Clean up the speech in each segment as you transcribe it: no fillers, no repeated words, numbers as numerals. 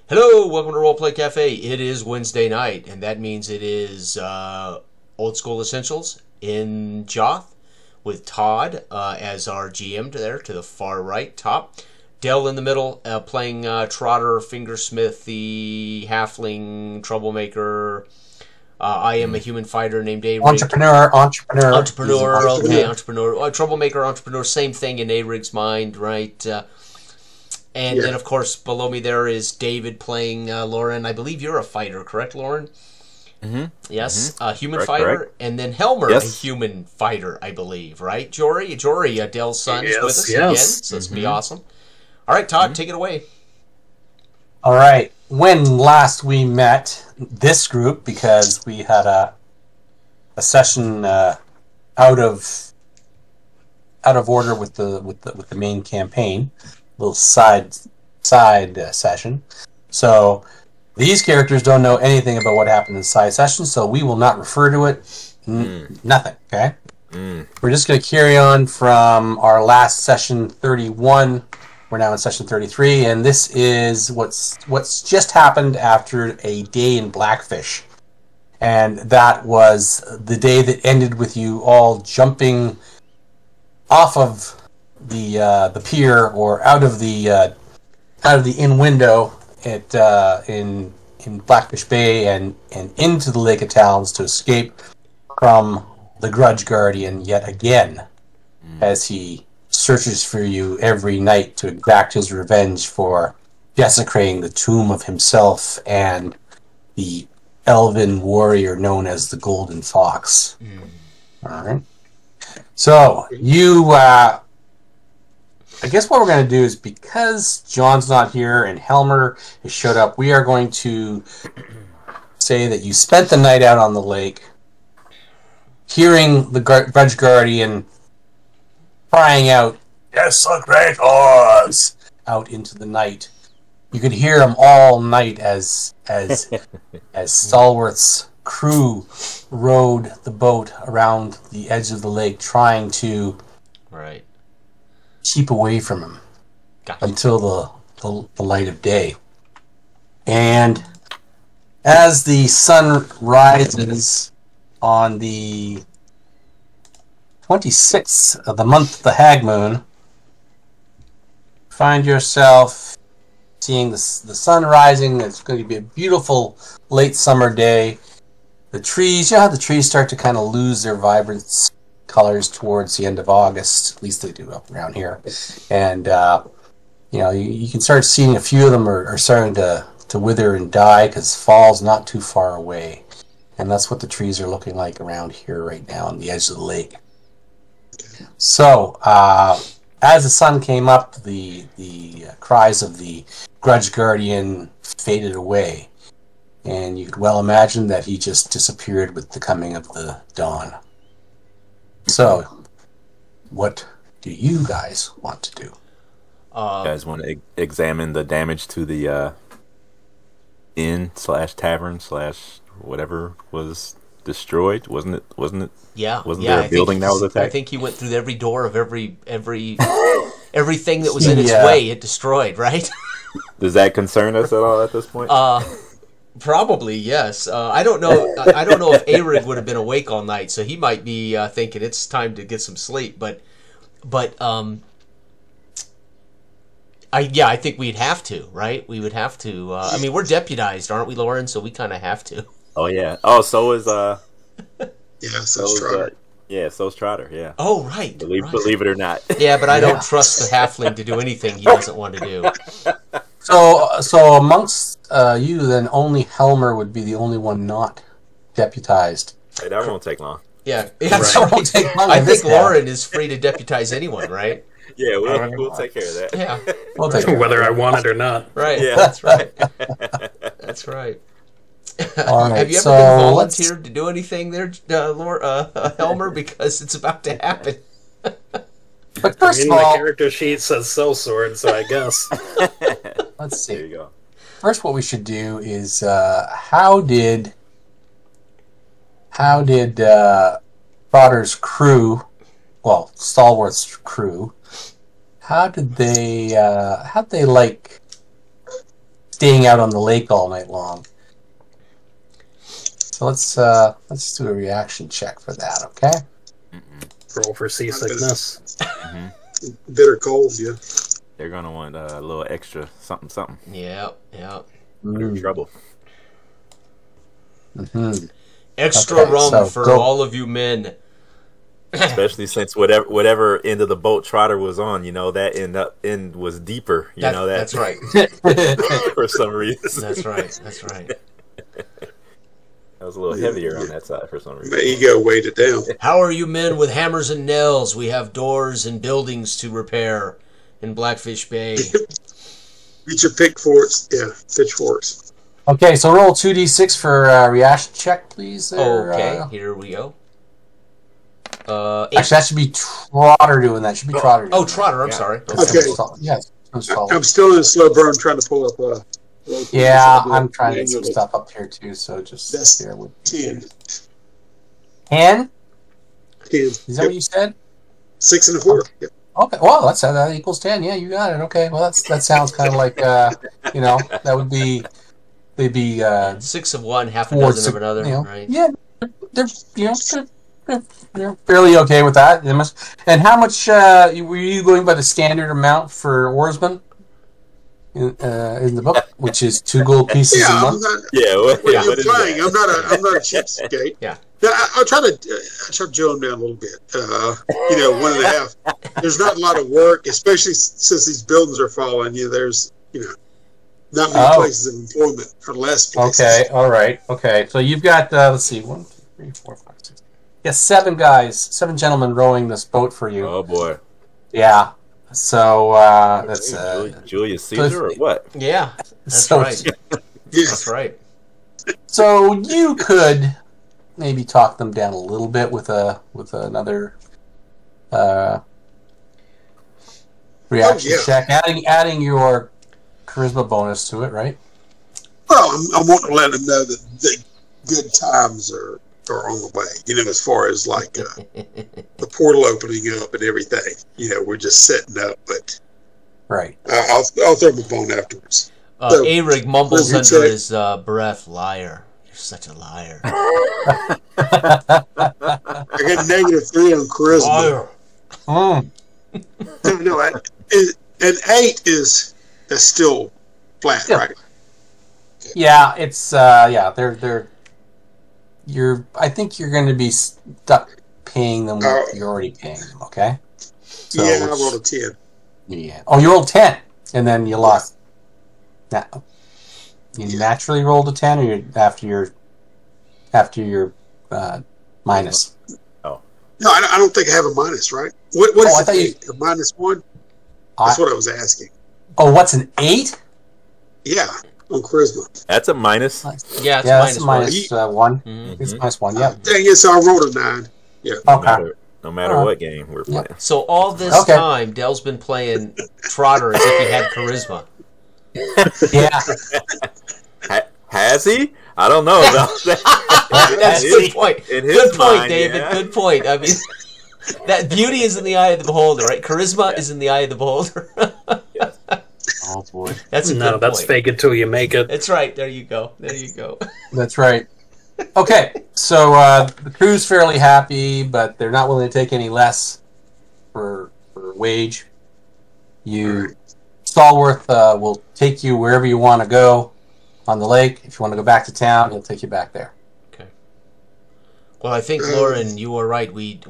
Hello, welcome to Roleplay Cafe. It is Wednesday night, and that means it is Old School Essentials in Joth with Todd as our GM there to the far right top. Dell in the middle playing Trotter, Fingersmith, the halfling troublemaker. I am a human fighter named Arig. Entrepreneur. Okay, entrepreneur. Troublemaker, same thing in Arig's mind, right? And then, of course, below me there is David playing Lauren. I believe you're a fighter, correct, Lauren? Mm-hmm. Yes, mm-hmm. A human fighter. Correct. And then Helmer, yes. a human fighter, I believe, right? Jory, Dell's son, is with us again, so this will be awesome. All right, Todd, take it away. All right. When last we met this group, because we had a session out of order with the main campaign, little side session. So these characters don't know anything about what happened in the side session, so we will not refer to it. Nothing. Okay. We're just going to carry on from our last session 31. We're now in session 33, and this is what's just happened after a day in Blackfish. And that was the day that ended with you all jumping off of the pier or out of the inn window in Blackfish Bay and into the Lake of Talons to escape from the Grudge Guardian yet again, as he searches for you every night to exact his revenge for desecrating the tomb of himself and the elven warrior known as the Golden Fox. All right. So you, I guess what we're going to do is, because John's not here and Helmer has showed up, we are going to say that you spent the night out on the lake, hearing the Grudge Guardian crying out, "Yes, a great horse!" out into the night. You could hear him all night as Stalworth's crew rowed the boat around the edge of the lake, trying to keep away from him until the light of day. And as the sun rises on the 26th of the month of the Hag Moon, find yourself seeing the sun rising. It's going to be a beautiful late summer day. The trees, you know how the trees start to kind of lose their vibrant colors towards the end of August, at least they do up around here. And, you can start seeing a few of them are starting to wither and die because fall's not too far away. And that's what the trees are looking like around here right now on the edge of the lake. So, as the sun came up, the cries of the Grudge Guardian faded away, and you could well imagine that he just disappeared with the coming of the dawn. So, what do you guys want to do? You guys want to examine the damage to the inn/tavern/ whatever was destroyed? Wasn't it? Yeah. Wasn't there a building that was attacked? I think he went through every door of every everything that was in its way. It destroyed, right? Does that concern us at all at this point? Probably yes. I don't know. I don't know if Arig would have been awake all night, so he might be thinking it's time to get some sleep. But I think we'd have to, right? We would have to. I mean, we're deputized, aren't we, Lauren? So we kind of have to. Oh yeah. Oh, so is so's Trotter. So's Trotter. Yeah. Oh right. Believe it or not. Yeah, but I don't trust the halfling to do anything he doesn't want to do. So amongst you, then only Helmer would be the only one not deputized. Hey, that won't take long. Yeah, that won't take long. I think Lauren is free to deputize anyone, right? Yeah, we'll take care of that. Yeah, we'll take care whether I want it or not. Right. Yeah, that's right. That's right. All right. Have you ever been volunteered to do anything there, Helmer? Because it's about to happen. But first of my all, character sheet says Sword, so I guess. Let's see. There you go. First, what we should do is how did Trotter's crew, well, Stalworth's crew, how did they like staying out on the lake all night long. So let's do a reaction check for that, okay? Roll for seasickness. Bitter cold, yeah. They're gonna want a little extra something. Yeah. They're in trouble. Extra rum so for go. all of you men. Especially since whatever end of the boat Trotter was on, that end was deeper. That's right. For some reason. That's right. That was a little heavier on that side for some reason. My ego weighed it down. How are you men with hammers and nails? We have doors and buildings to repair in Blackfish Bay. Get your pitchforks. Yeah, pitchforks. Okay, so roll 2d6 for a reaction check, please. There, Okay, here we go. Actually, that should be Trotter doing that. Should be Trotter. Oh, Trotter. I'm sorry. Okay. Yes. I'm still in a slow burn trying to pull up. Yeah, I'm trying to get some stuff up here too. So just bear with me. 10. 10? 10. Is that what you said? 6 and a 4. Yep. Okay. Well, that equals 10. Yeah, you got it. Okay. Well, that sounds kind of like that would be they'd be 6 of one, half a dozen of another, right? Yeah, they're they're fairly okay with that. And how much were you going by the standard amount for oarsmen in the book, which is 2 gold pieces a month? When you're playing, I'm not a cheapskate. Yeah. I'll try to drill them down a little bit. 1.5. There's not a lot of work, especially since these buildings are falling. There's not many places of employment, or less places. Okay, all right, okay. So you've got let's see, 1, 2, 3, 4, 5, 6. Yeah, 7 guys, 7 gentlemen rowing this boat for you. Oh boy. Yeah. So that's Julius Caesar or what? Yeah, that's right. That's right. So you could maybe talk them down a little bit with another reaction check, adding your charisma bonus to it, right? Well, I want to let them know that the good times are on the way. As far as like the portal opening up and everything. We're just setting up, but right. I'll throw them a bone afterwards. Arig mumbles under his breath, "Liar! You're such a liar." I got -3 on charisma. Liar. No, an 8 is still flat, right? Yeah, it's they're I think you're going to be stuck paying them what you're already paying them, okay? So I rolled a 10. Yeah. Oh, you rolled 10, and then you lost. Now, you naturally rolled a 10, or after your minus? Oh. No, I don't think I have a minus, right? What is it? A -1? That's what I was asking. Oh, what's an 8? Yeah, on charisma. That's a minus. Yeah, it's minus 1. Mm-hmm. It's -1. Yeah. Dang it! So I rolled a 9. Yeah. Okay. No matter what game we're playing. So all this time, Dell's been playing Trotter as if he had charisma. Yeah. Has he? I don't know. That's a good point. Good point, mind, David. yeah. Good point. I mean, that beauty is in the eye of the beholder, right? Charisma is in the eye of the beholder. Oh boy. That's a good that's point. fake it till you make it. That's right. There you go. That's right. Okay, so the crew's fairly happy, but they're not willing to take any less for wage. Stallworth will take you wherever you want to go on the lake. If you want to go back to town, he'll take you back there. Okay. Well, I think, Lauren, you are right. We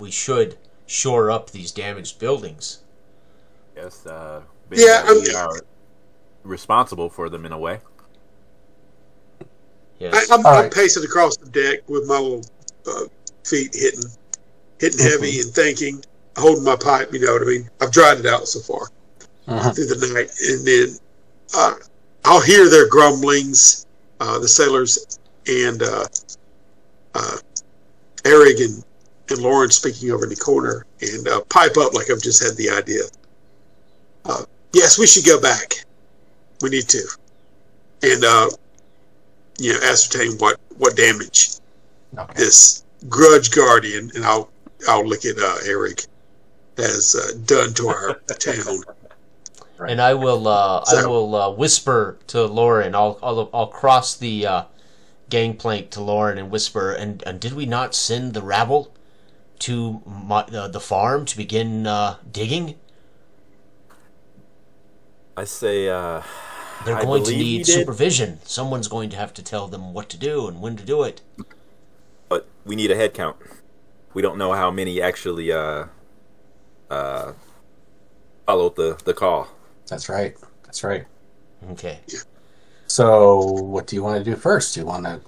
should shore up these damaged buildings. Yes. We are responsible for them in a way. Yes. I'm pacing across the deck with my little feet hitting heavy and thinking, holding my pipe. You know what I mean? I've dried it out so far through the night, and then I'll hear their grumblings, the sailors, and Eric and Lauren speaking over in the corner, and pipe up like I've just had the idea. Yes, we should go back. We need to, and ascertain what damage this grudge guardian, and I'll look at Eric, has done to our town. And I will whisper to Lauren. I'll cross the gangplank to Lauren and whisper. And did we not send the rabble to the farm to begin digging? I say they're going to need supervision. Someone's going to have to tell them what to do and when to do it. But we need a head count. We don't know how many actually followed the call. That's right. That's right. Okay. So, what do you want to do first? Do you want to?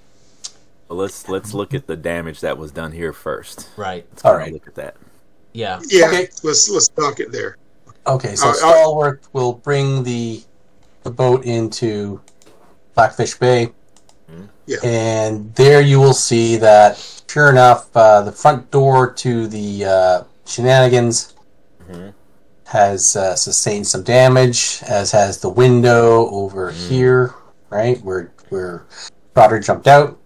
Well, let's look at the damage that was done here first. Right. All right. Look at that. Yeah. Yeah. Okay. Let's knock it there. Okay. So Stalwart will bring the boat into Blackfish Bay. Yeah. And there you will see that, sure enough, the front door to the Shenanigans has sustained some damage, as has the window over here, right, where Trotter jumped out.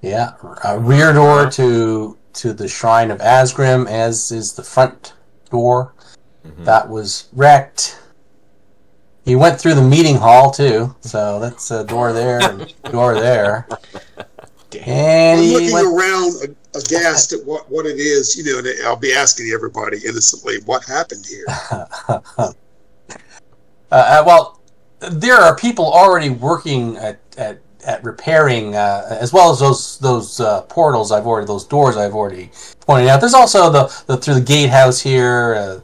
Yeah. A rear door to the Shrine of Asgrim, as is the front door. That was wrecked. He went through the meeting hall, too, so that's a door there and a door there. And I'm looking around aghast at what it is, and I'll be asking everybody innocently, what happened here? Well, there are people already working at repairing, as well as those portals those doors I've already pointed out. There's also the through the gatehouse here.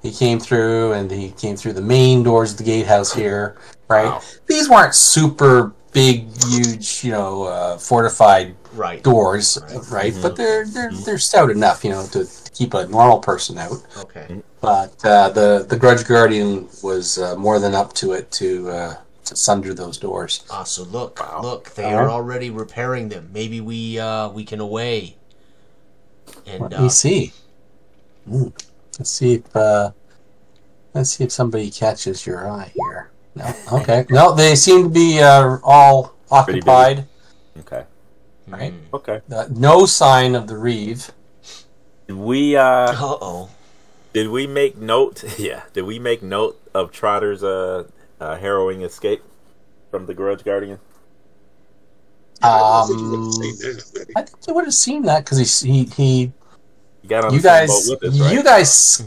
He came through, and he came through the main doors of the gatehouse here, right? Wow. These weren't super big, huge, fortified doors, right? But they're stout enough, to keep a normal person out. Okay. But the Grudge Guardian was more than up to it to sunder those doors. Ah, so look, they are already repairing them. Maybe we can away. And let me see. Let's see if somebody catches your eye here. No, okay. No, they seem to be all occupied. Okay. Right. Okay. No sign of the Reeve. Did we? Did we make note? Yeah. Did we make note of Trotter's harrowing escape from the Grudge Guardian? I think you would have seen that because he got on you the same guys, boat with us, right? you guys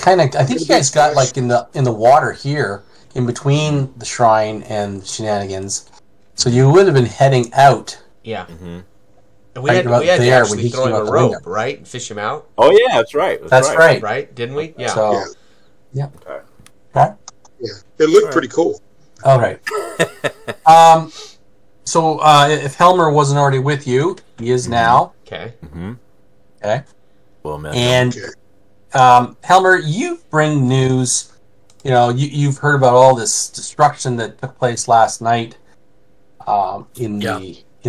kind of. I think you guys got like in the water here, in between the shrine and Shenanigans. So you would have been heading out. Yeah. And we had to actually throw him a rope, right, and fish him out. Oh yeah, that's right. That's right. Right? Didn't we? Yeah. So, yeah. Okay. Right? Yeah. It looked pretty cool. All right. So if Helmer wasn't already with you, he is now. Okay. Okay. Well, man. And Helmer, you bring news. You've heard about all this destruction that took place last night in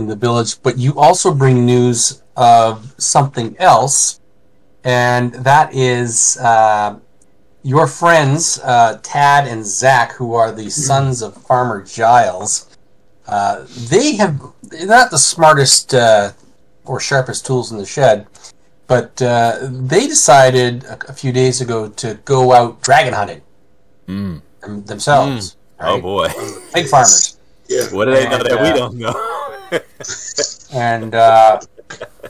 the village, but you also bring news of something else, and that is your friends Tad and Zach, who are the sons of Farmer Giles. They're not the smartest or sharpest tools in the shed, but they decided a few days ago to go out dragon hunting themselves. Right? Oh boy, big farmers. Yeah. What do they know that we don't know? And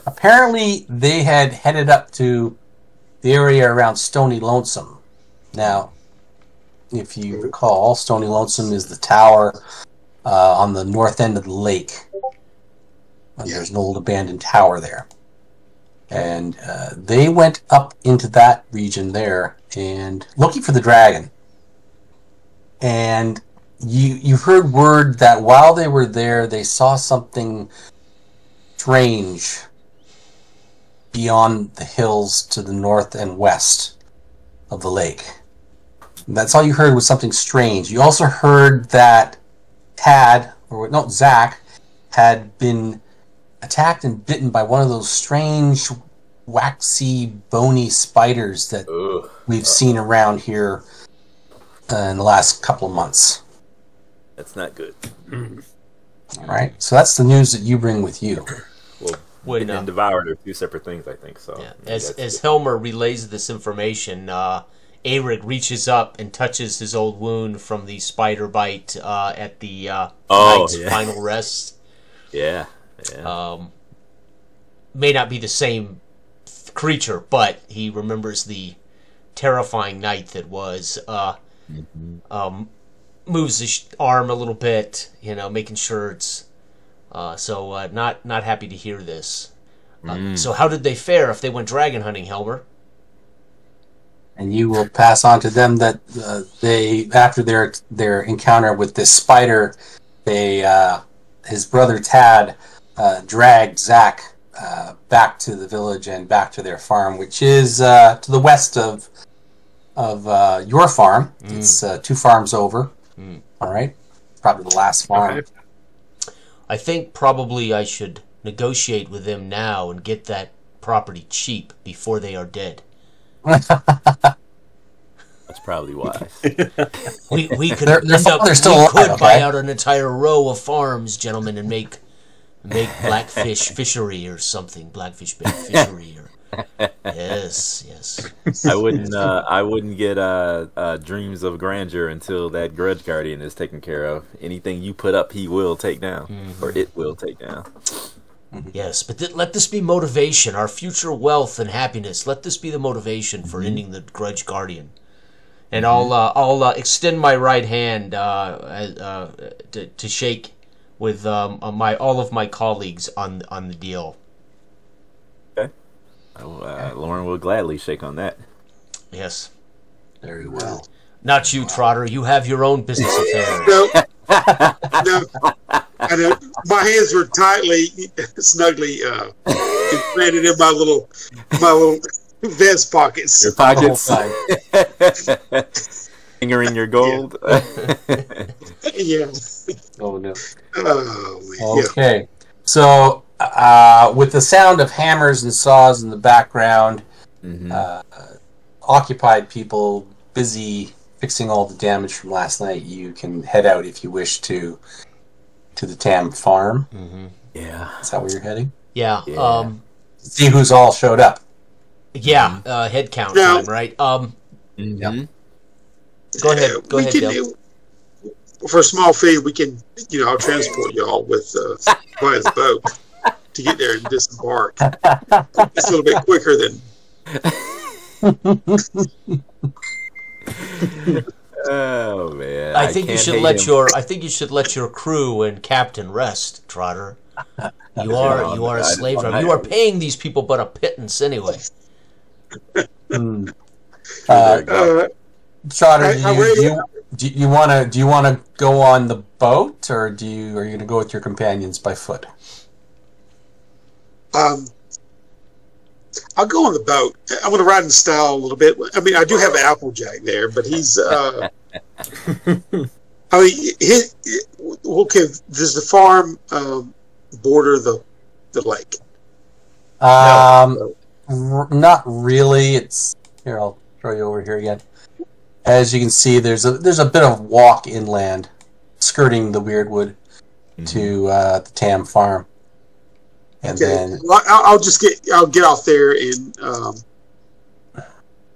apparently they had headed up to the area around Stony Lonesome. Now, if you recall, Stony Lonesome is the tower on the north end of the lake. And there's an old abandoned tower there. And they went up into that region there and looking for the dragon. And you heard word that while they were there, they saw something strange beyond the hills to the north and west of the lake. And that's all you heard, was something strange. You also heard that Zach had been attacked and bitten by one of those strange, waxy, bony spiders that we've seen around here in the last couple of months. That's not good. All right, so that's the news that you bring with you. Well, and devoured are two separate things, I think. So, as Helmer relays this information, Eric reaches up and touches his old wound from the spider bite at the night's final rest. Yeah. May not be the same creature, but he remembers the terrifying night that was. Moves his arm a little bit, making sure it's. Not happy to hear this. So how did they fare if they went dragon hunting, Helmer? And you will pass on to them that they, after their encounter with this spider, his brother Tad dragged Zach back to the village and back to their farm, which is to the west of your farm. It's 2 farms over. All right, probably the last farm. Okay. I think probably I should negotiate with them now and get that property cheap before they are dead. That's probably wise. We could buy out an entire row of farms, gentlemen, and make blackfish fishery or something. Blackfish bait fishery or yes. I wouldn't get dreams of grandeur until that grudge guardian is taken care of. Anything you put up, he will take down, or it will take down. Yes, but let this be motivation, our future wealth and happiness. Let this be the motivation for ending the grudge guardian. And I'll extend my right hand to shake with all of my colleagues on the deal. Okay, Lauren will gladly shake on that. Yes, very well. Not you, Trotter. You have your own business affairs. No. And my hands were tightly, snugly implanted in my little vest pockets. Your pockets, fingering your gold. Yeah. Oh no. Oh, man. Okay. Yeah. So, with the sound of hammers and saws in the background, occupied people busy fixing all the damage from last night, you can head out if you wish to the Tam farm. Yeah. Is that where you're heading? Yeah. See who's all showed up. Yeah. Head count time, right? Yeah. Go ahead, Dale. For a small fee, we can, I'll transport y'all with via the boat to get there and disembark. It's a little bit quicker than. Oh man! I think you should let your crew and captain rest, Trotter. You are a slave driver. You are paying these people but a pittance anyway. Trotter, do you want to go on the boat, or are you going to go with your companions by foot? I'll go on the boat. I'm going to ride in style a little bit. I mean, I do have Applejack there, but he's. Okay. Does the farm border the lake? Not really. It's here. I'll throw you over here again. As you can see, there's a bit of walk inland, skirting the Weirdwood to the Tam farm. And then I'll get off there in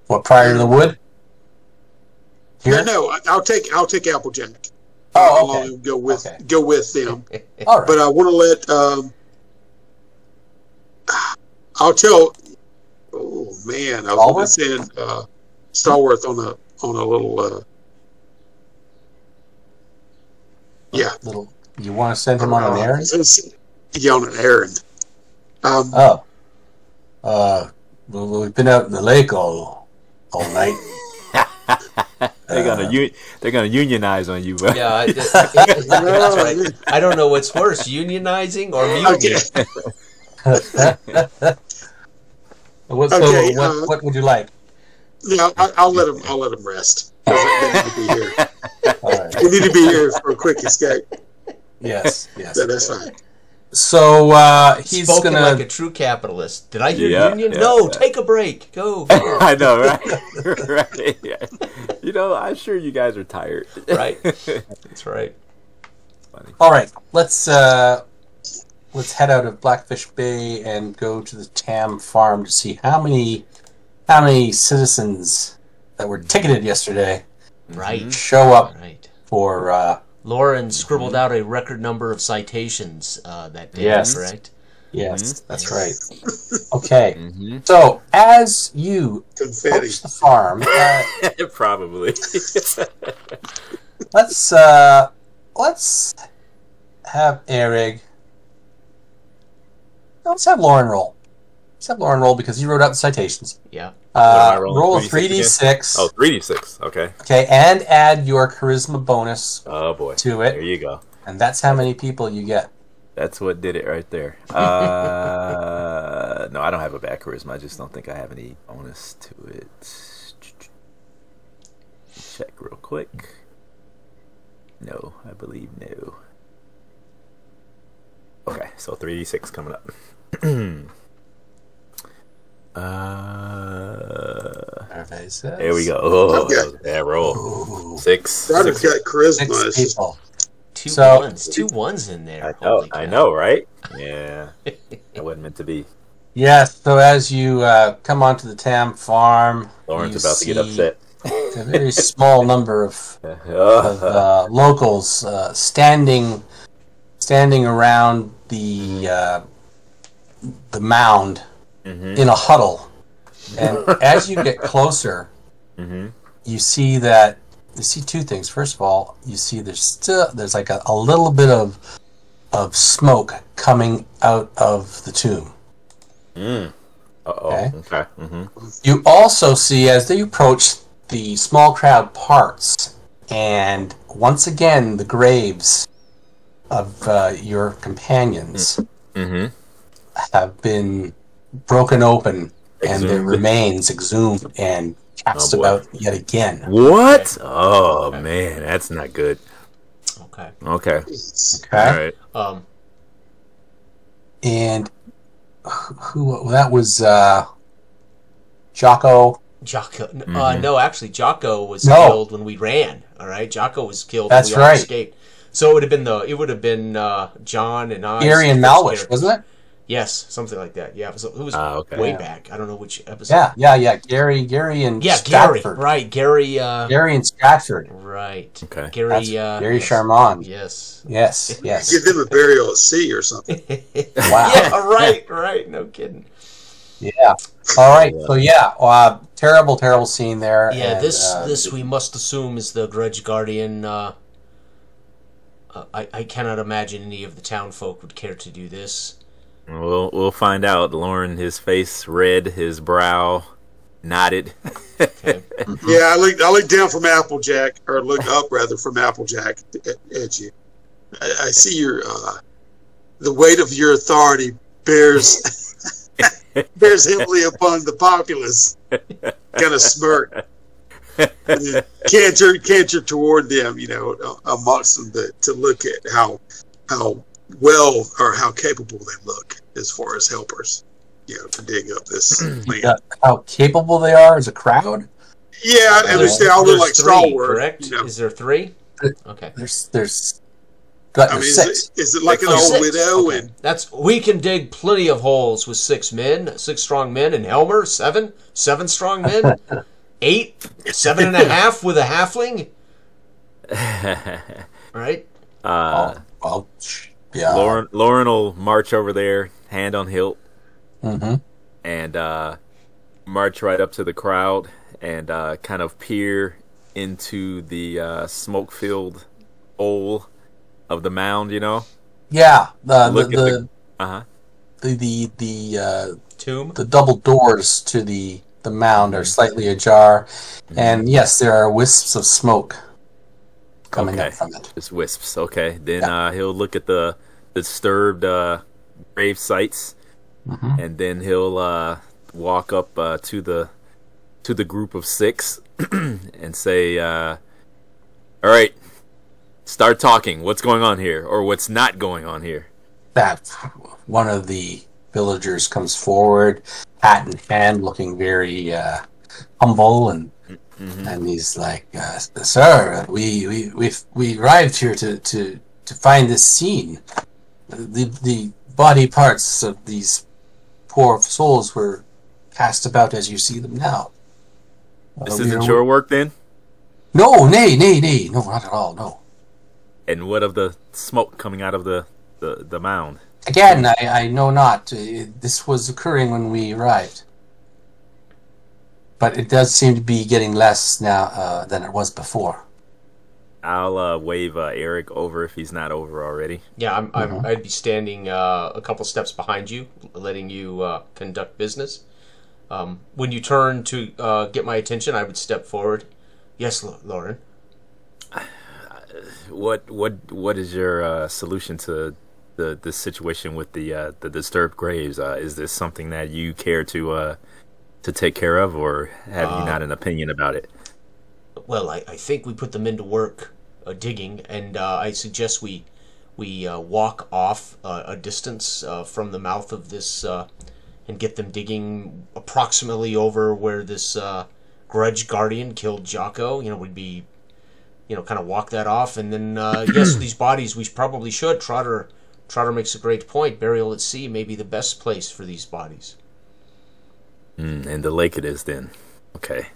prior to the wood? Here? No, I'll take Applejack. Oh, okay. Go with them. All right. But I want to let I'll tell. Oh man, I was going to send Starworth on a little. Yeah. You want to send him on an errand? Yeah, on an errand. We've been out in the lake all night. They're gonna unionize on you, bro. Yeah, that's right. I don't know what's worse, unionizing or mutiny. What would you like? No, I'll let him rest. They need to be here. All right. We need to be here for a quick escape. Yes. That's fine. So he's spoken gonna like a true capitalist. Did I hear union? No, take a break. Go. I know, right? Right. Yeah. I'm sure you guys are tired. Right. That's right. Funny. All right. Let's head out of Blackfish Bay and go to the Tam farm to see how many citizens that were ticketed yesterday Right. show up Right. for. Lauren scribbled out a record number of citations that day, Yes. correct? Yes, that's right. Okay, Mm-hmm. so as you Confetti. approach the farm, Probably. let's have Erig. Let's have Lauren roll. Let's have Lauren roll because you wrote out the citations. Yeah. What am I rolling? Roll a 3d6 3d6. Oh, 3d6. Okay. Okay, and add your charisma bonus Oh boy. to There it, you go. and that's how many people you get. That's what did it right there. No, I don't have a bad charisma. I just don't think I have any bonus to it. Check real quick. No, I believe no. Okay, so 3d6 coming up. There we go. Oh, Okay. yeah, roll. Ooh. 6. Ryder's got charisma. 6 It's just- people. Two So- ones. 2 ones in there. I know, Holy cow. I know, right? Yeah, that wasn't meant to be. Yes, so as you come onto the Tam farm, Lauren's you about to get see upset. a very small number of locals standing around the mound in a huddle. And as you get closer, you see two things. First of all, you see there's like a little bit of smoke coming out of the tomb. Okay. You also see, as they approach, the small crowd parts, and once again the graves of your companions have been broken open, and their remains exhumed and cast about yet again. What? Oh man, that's not good. Okay. Okay. Okay. All right. And who that was? Jocko. Jocko. No, actually, Jocko was No. killed when we ran. All right, Jocko was killed. That's when we all right. escaped. So it would have been John and I. Gary and Malwish, wasn't it? Yes, something like that. Yeah, it was okay. way Yeah. back. I don't know which episode. Yeah. Gary and Yeah, Stratford. Gary. Right, Gary. Gary and Stratford. Right. Okay. Gary. That's Gary yes. Charmant. Yes. Yes. Give them a burial at sea or something. Wow. Yeah. Right. No kidding. Yeah. All right. So yeah, terrible scene there. Yeah. And, This we must assume is the Grudge Guardian. I cannot imagine any of the town folk would care to do this. We'll find out. Lauren, his face red, his brow knotted. Okay. Yeah, I look down from Applejack, or look up rather from Applejack at you. I see your the weight of your authority bears heavily upon the populace. Kind of smirk. And then canter toward them, amongst them to look at how well or how capable they look as far as helpers, to dig up this land. how capable they are as a crowd. Yeah, and they all look like three, stalwart. correct? Is there 3? Okay. There's I mean, six. is it like an Oh, old 6. widow? Okay. And We can dig plenty of holes with 6 strong men, and Helmer 7 strong men, 8, 7.5 with a halfling. Right? Yeah. Lauren will march over there, hand on hilt, Mm-hmm. and march right up to the crowd and kind of peer into the smoke-filled hole of the mound. Yeah. Look The Tomb. the double doors to the mound are slightly ajar, and yes, there are wisps of smoke coming up from it. Just wisps. Okay. Then he'll look at the disturbed grave sites, and then he'll walk up to the group of 6 and say, "All right, start talking. What's going on here, or what's not going on here?" That one of the villagers comes forward, hat in hand, looking very humble, and he's like, "Sir, we arrived here to find this scene. The body parts of these poor souls were cast about as you see them now. This isn't your work then? No, nay, no, not at all, no. And what of the smoke coming out of the mound? Again, I know not. This was occurring when we arrived. But it does seem to be getting less now than it was before. I'll wave Eric over if he's not over already. Yeah, I'd be standing a couple steps behind you, letting you conduct business. When you turn to get my attention, I would step forward. Yes, Lauren. What is your solution to the situation with the disturbed graves? Is this something that you care to take care of, or have you not an opinion about it? Well, I think we put them into work digging, and I suggest we walk off a distance from the mouth of this and get them digging approximately over where this grudge guardian killed Jocko. We'd be, kind of walk that off, and then yes, these bodies we probably should. Trotter makes a great point. Burial at sea may be the best place for these bodies. And the lake it is then. Okay.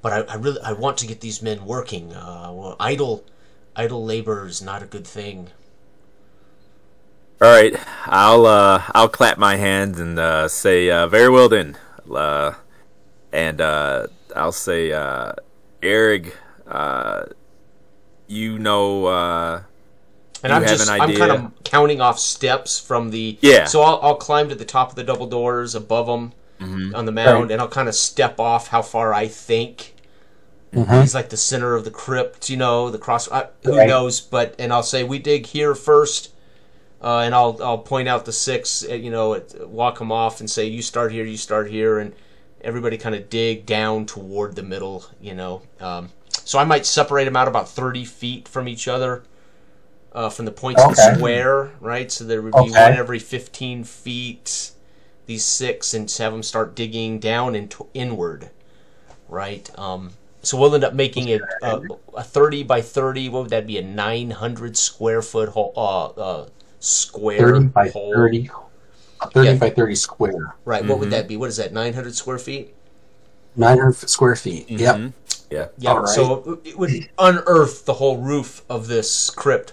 But I want to get these men working. Idle labor is not a good thing. All right, I'll clap my hands and say very well then. And I'll say Eric, and I'm kind of counting off steps from the So I'll climb to the top of the double doors above them on the mound, and I'll kind of step off how far I think. He's like the center of the crypt, the cross. Who knows? And I'll say we dig here first, and I'll point out the 6. Walk them off and say you start here, and everybody kind of dig down toward the middle. So I might separate them out about 30 feet from each other. From the points of the square, right? So there would be one every 15 feet, these 6, and have them start digging down and inward, right? So we'll end up making it a 30 by 30. What would that be? A 900 square foot hole, square 30 by hole. 30. 30 by 30 square. Right. What would that be? What is that? 900 square feet. 900 square feet. Yep. Yeah. Yeah. Right. So it would unearth the whole roof of this crypt,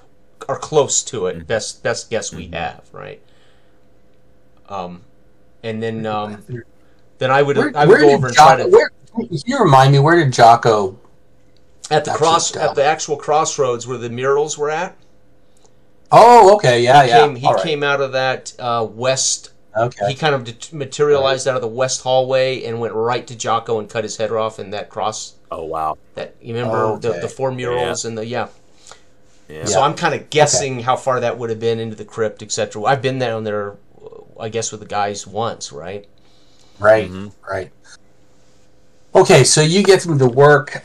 or close to it. Best guess we have, right? And then I would go over and try to. Can you remind me, where did Jocko? At the actual crossroads where the murals were at. Oh, okay, He came out of that west. Okay. He kind of materialized out of the west hallway and went right to Jocko and cut his head off in that cross. Oh wow! That you remember the 4 murals and the Yeah. So I'm kind of guessing how far that would have been into the crypt, etc. I've been down there, I guess, with the guys once, right? Right. Okay, so you get them to work.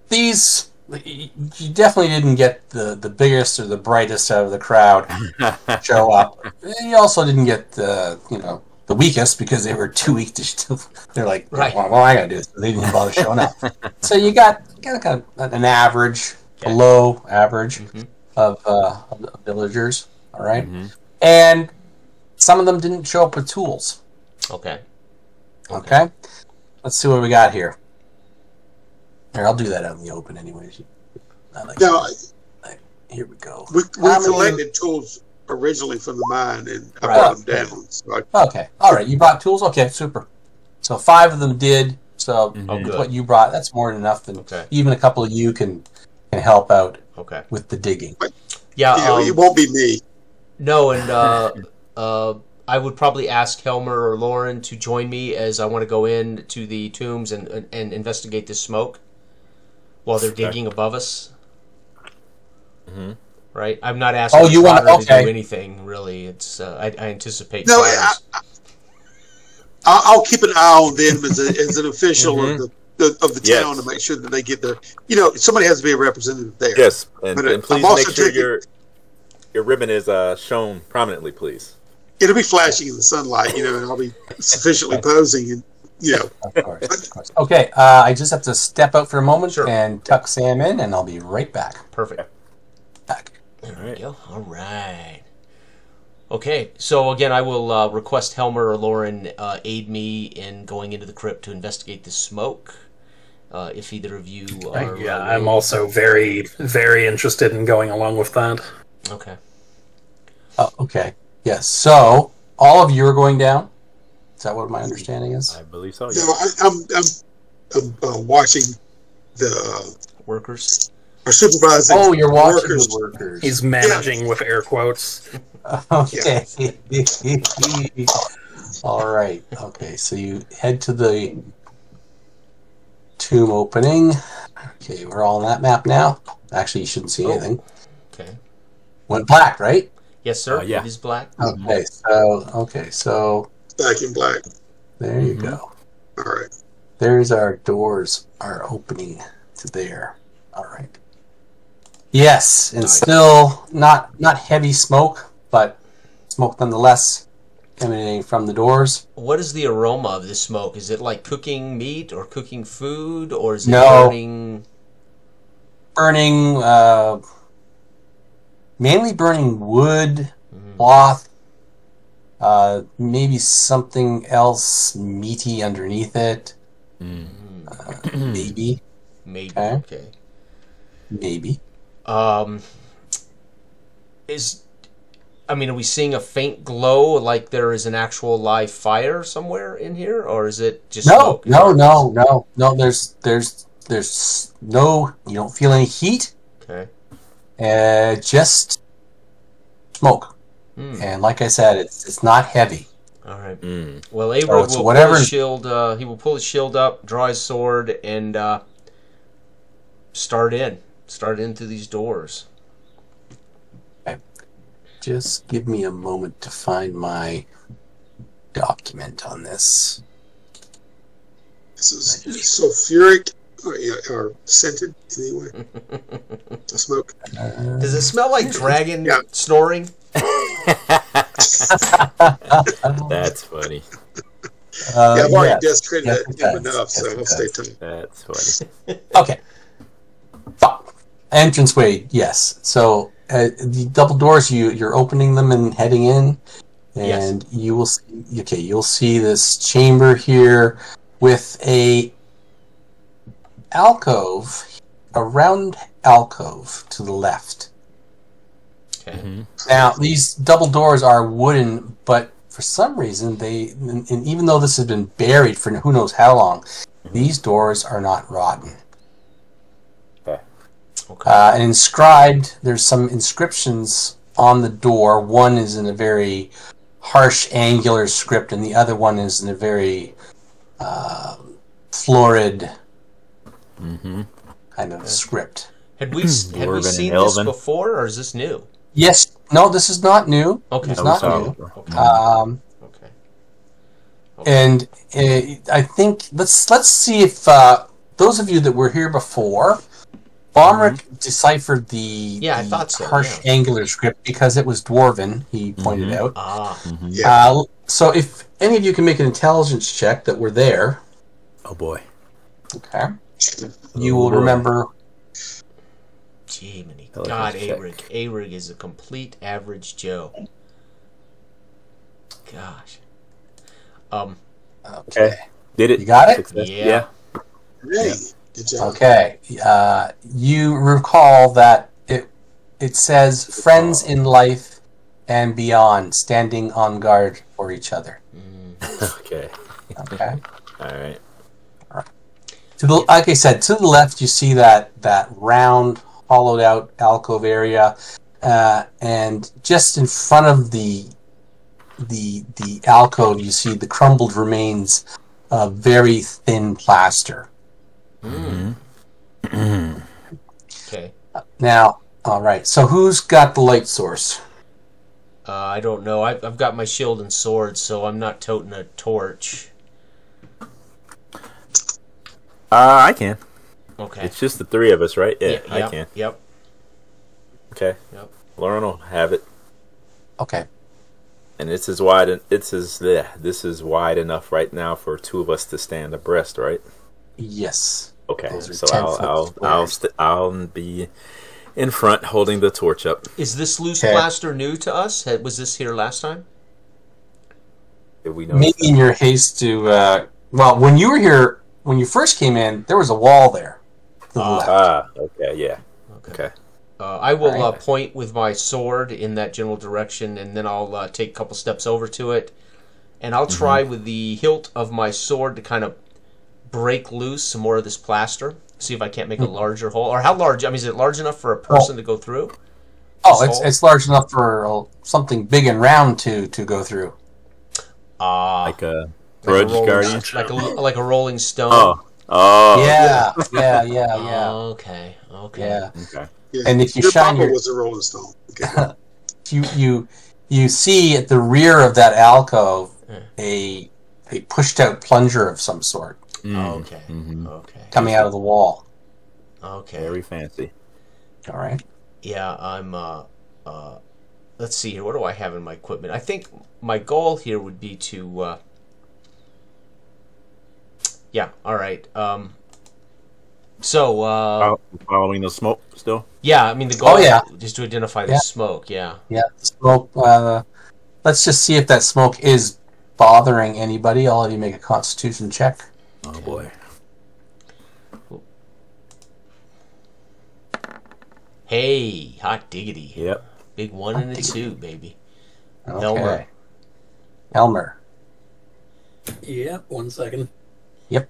These, you definitely didn't get the biggest or the brightest out of the crowd show up. You also didn't get the weakest, because they were too weak to. They're like, well, I gotta do this. They didn't bother showing up. So you got kind of an average. Below average of villagers, all right? And some of them didn't show up with tools. Okay. Let's see what we got here. Here, I'll do that out in the open anyways. Here we go. We collected tools originally from the mine, and I brought them down. So okay, all right, you brought tools? Okay, super. So 5 of them did, so with what you brought, that's more than enough. And even a couple of you can help out with the digging. It won't be me. No, and I would probably ask Helmer or Lauren to join me, as I want to go in to the tombs and investigate this smoke while they're digging above us. Right? I'm not asking to do anything, really. It's I anticipate fires. I'll keep an eye on them as an official of the town to make sure that they get their. Somebody has to be a representative there. Yes, and please make sure your ribbon is shown prominently, please. It'll be flashing in the sunlight, and I'll be sufficiently posing, and Of course. Okay, I just have to step out for a moment and tuck Sam in, and I'll be right back. Perfect. Back. There we go. All right. Okay, so again, I will request Helmer or Lauren aid me in going into the crypt to investigate the smoke. If either of you are... Yeah, I'm also very, very interested in going along with that. Okay. Okay. Yes. So all of you are going down. Is that what my understanding is? I believe so. No, I'm watching the Workers? our supervising. Oh, you're watching workers. the workers. He's managing with air quotes. Okay. All right. Okay. So you head to the tomb opening. Okay, we're all on that map now. Actually, you shouldn't see anything. Okay. Went black, right? Yes, sir. Yeah. It is black. Okay. So Back in black. there you go. All right. There's our doors are opening to there. All right. Yes, and still not heavy smoke, but smoke nonetheless emanating from the doors. What is the aroma of this smoke? Is it like cooking meat or cooking food, or is it No. burning... Mainly burning wood, cloth, maybe something else meaty underneath it. Maybe. Maybe. Okay. Okay. Maybe. Are we seeing a faint glow, like there is an actual live fire somewhere in here, or is it just smoke? No. There's no. You don't feel any heat. Okay. Just smoke. And like I said, it's not heavy. All right. Well, Avery will pull his shield. He will pull his shield up, draw his sword, and start in through these doors. Just give me a moment to find my document on this. This is sulfuric or scented anyway. The smoke. Does it smell like dragon snoring? That's funny. I've already desecrated that enough, so I'll stay tuned. That's funny. Okay. Entranceway, yes. So the double doors, you're opening them and heading in, and you will see, you'll see this chamber here with a round alcove to the left. Okay. Now these double doors are wooden, but for some reason and even though this has been buried for who knows how long, these doors are not rotten. And inscribed, there's some inscriptions on the door. One is in a very harsh angular script, and the other one is in a very florid kind of script. Had we seen this before, or is this new? Yes. No, this is not new. Okay. It's not new. Okay. And I think let's see if those of you that were here before, Bomrick deciphered the I thought so, harsh angular script because it was dwarven. He pointed out. So if any of you can make an intelligence check that were there. Oh boy. Okay. You will remember. Gee, God, Arig is a complete average Joe. Gosh. Okay. Did it? You got it? Yeah. Hey, good job. Okay. You recall that it says friends in life and beyond, standing on guard for each other. Okay. Okay. All right. Like I said, to the left you see that round, hollowed out alcove area, and just in front of the alcove you see the crumbled remains of very thin plaster. Okay. Now, all right. So who's got the light source? I don't know. I've got my shield and sword, so I'm not toting a torch. I can. Okay. It's just the three of us, right? Yeah, I can. Yep. Okay. Yep. Lauren will have it. Okay. And this is wide. This is wide enough right now for two of us to stand abreast, right? Yes. Okay. Those are So 10-foot I'll squares. I'll be in front, holding the torch up. Is this loose Okay. plaster new to us? Was this here last time? Did we know? Maybe in your haste to, well, when you were here, when you first came in, there was a wall there. To the left. Okay, yeah. Okay. I will Right. point with my sword in that general direction, and then I'll take a couple steps over to it, and I'll try with the hilt of my sword to kind of break loose some more of this plaster. See if I can't make a larger hole. Or how large? I mean, is it large enough for a person to go through? Oh, it's large enough for something big and round to go through. Like a grudge guardian. Like a rolling stone. Oh. Yeah. Okay. Yeah. Okay. Yeah. And if you Your shine papa your- was a Rolling Stone. Okay. You see at the rear of that alcove a pushed out plunger of some sort Okay. Mm-hmm. Okay. coming out of the wall. Okay. Very fancy. All right. Yeah, I'm. Let's see here. What do I have in my equipment? I think my goal here would be to. Yeah. All right. So. Following the smoke still? Yeah. I mean, the goal yeah. is to identify the Yeah. smoke. Yeah. Yeah. The smoke. Let's just see if that smoke is bothering anybody. All of you make a Constitution check. Oh boy. Hey, hot diggity. Yep. Big 1 and a 2, baby. Okay. Elmer. Elmer. Yeah, 1 second. Yep.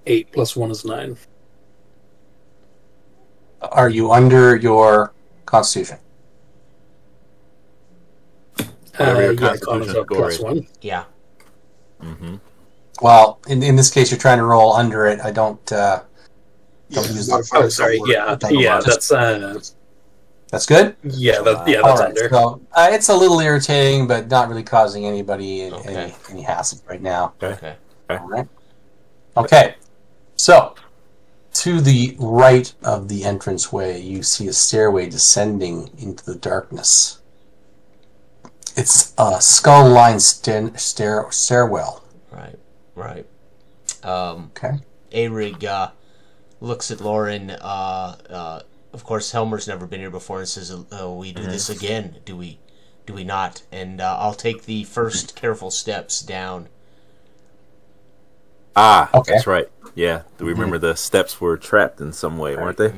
8 plus 1 is 9. Are you under your Constitution? Whatever your Yeah, Constitution Connor's up score plus is. 1. Yeah. Mm-hmm. Well, in this case, you're trying to roll under it. I don't. Yeah, use modifier Oh, sorry. somewhere. Yeah, Okay. yeah, Just- that's That's good. yeah, All that's right. under. So it's a little irritating, but not really causing anybody Okay. any hassle right now. Okay. All right. Okay. So, to the right of the entranceway, you see a stairway descending into the darkness. It's a skull-lined stairwell. Right. Okay. Arig looks at Lauren. Of course, Helmer's never been here before and says, "We do this again, do we? Do we not?" And I'll take the first careful steps down. Okay. That's right. Yeah. Do we remember the steps were trapped in some way, weren't they?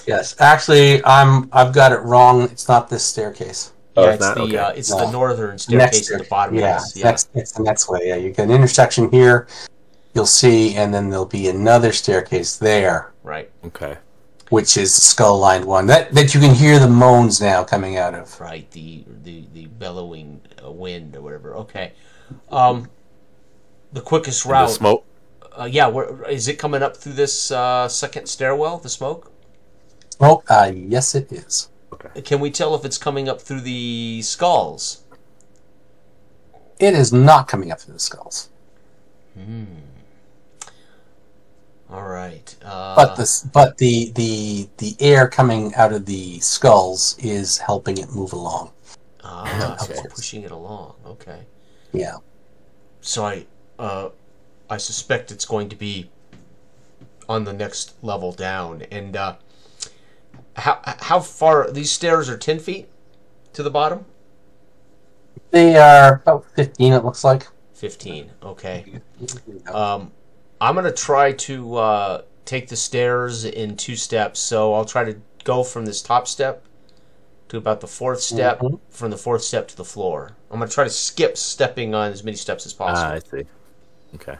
Yes. Actually, I've got it wrong. It's not this staircase. Oh, Yeah, it's not? Okay. it's No. the northern staircase at the bottom Yeah, of this. it's the next way. Yeah, you get an intersection here. You'll see, and then there'll be another staircase there, Right. Okay. which is the skull-lined one that you can hear the moans now coming out of. Right. The bellowing wind or whatever. Okay. The quickest And route. the smoke. Yeah. Is it coming up through this second stairwell? The smoke. Oh, yes, it is. Can we tell if it's coming up through the skulls? It is not coming up through the skulls, All right. but the air coming out of the skulls is helping it move along. So Okay. pushing it along. Okay. Yeah. So I suspect it's going to be on the next level down. And how far these stairs are? 10 feet to the bottom. They are about 15. It looks like. 15. Okay. I'm gonna try to take the stairs in 2 steps. So I'll try to go from this top step to about the 4th step, from the 4th step to the floor. I'm gonna try to skip stepping on as many steps as possible. I see. Okay.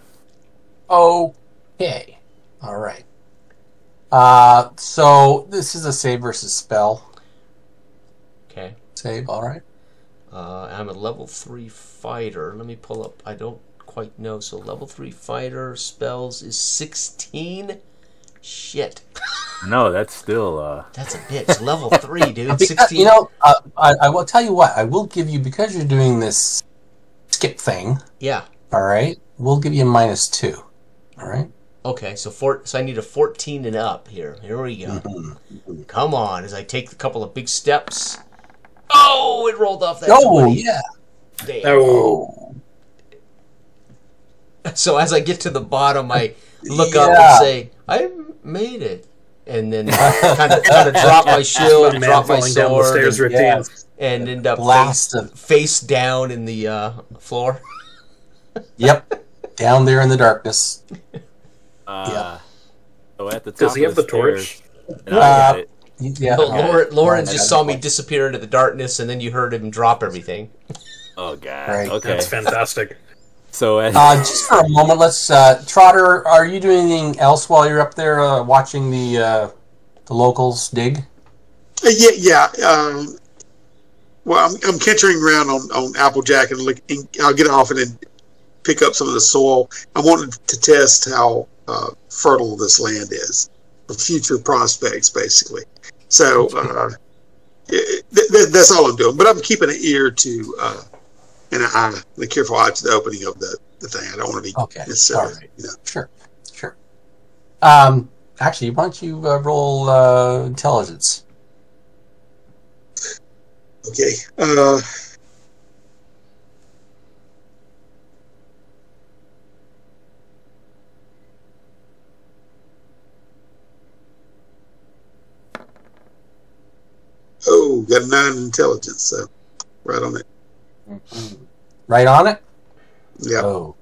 Okay. All right. So this is a save versus spell Okay. save. All right. I'm a level 3 fighter. Let me pull up. I don't quite know. So level 3 fighter spells is 16. Shit. No, that's still. That's a bitch. Level 3, dude. Because, 16. I will tell you what. I will give you, because you're doing this skip thing. Yeah. All right. We'll give you a -2. All right. Okay, so I need a 14 and up here. Here we go. Come on, as I take a couple of big steps. Oh, it rolled off that. Oh 20. yeah. Damn. Oh, So as I get to the bottom, I look up Yeah. and say, made it. And then kind of drop my shield, Man drop my falling down the sword, stairs and, routine. and end up Blast of- face down in the floor. Yep, down there in the darkness. So at the top Does he have of the the torch? stairs, and I get it. Yeah, Lauren just saw me disappear. disappear into the darkness, and then you heard him drop everything. Oh god. Right. Okay. That's fantastic. So at, Just for a moment, let's Trotter. Are you doing anything else while you're up there watching the locals dig? Yeah. Well, I'm cantering around on Applejack and I'll get off and then pick up some of the soil. I wanted to test how fertile this land is for future prospects, basically. So that's all I'm doing. But I'm keeping an ear to and a careful eye to the opening of the thing. I don't want to be necessarily, Sure. Actually, why don't you roll intelligence? Okay. Oh, got a 9 intelligence, so right on it. Right on it? Yeah. Oh.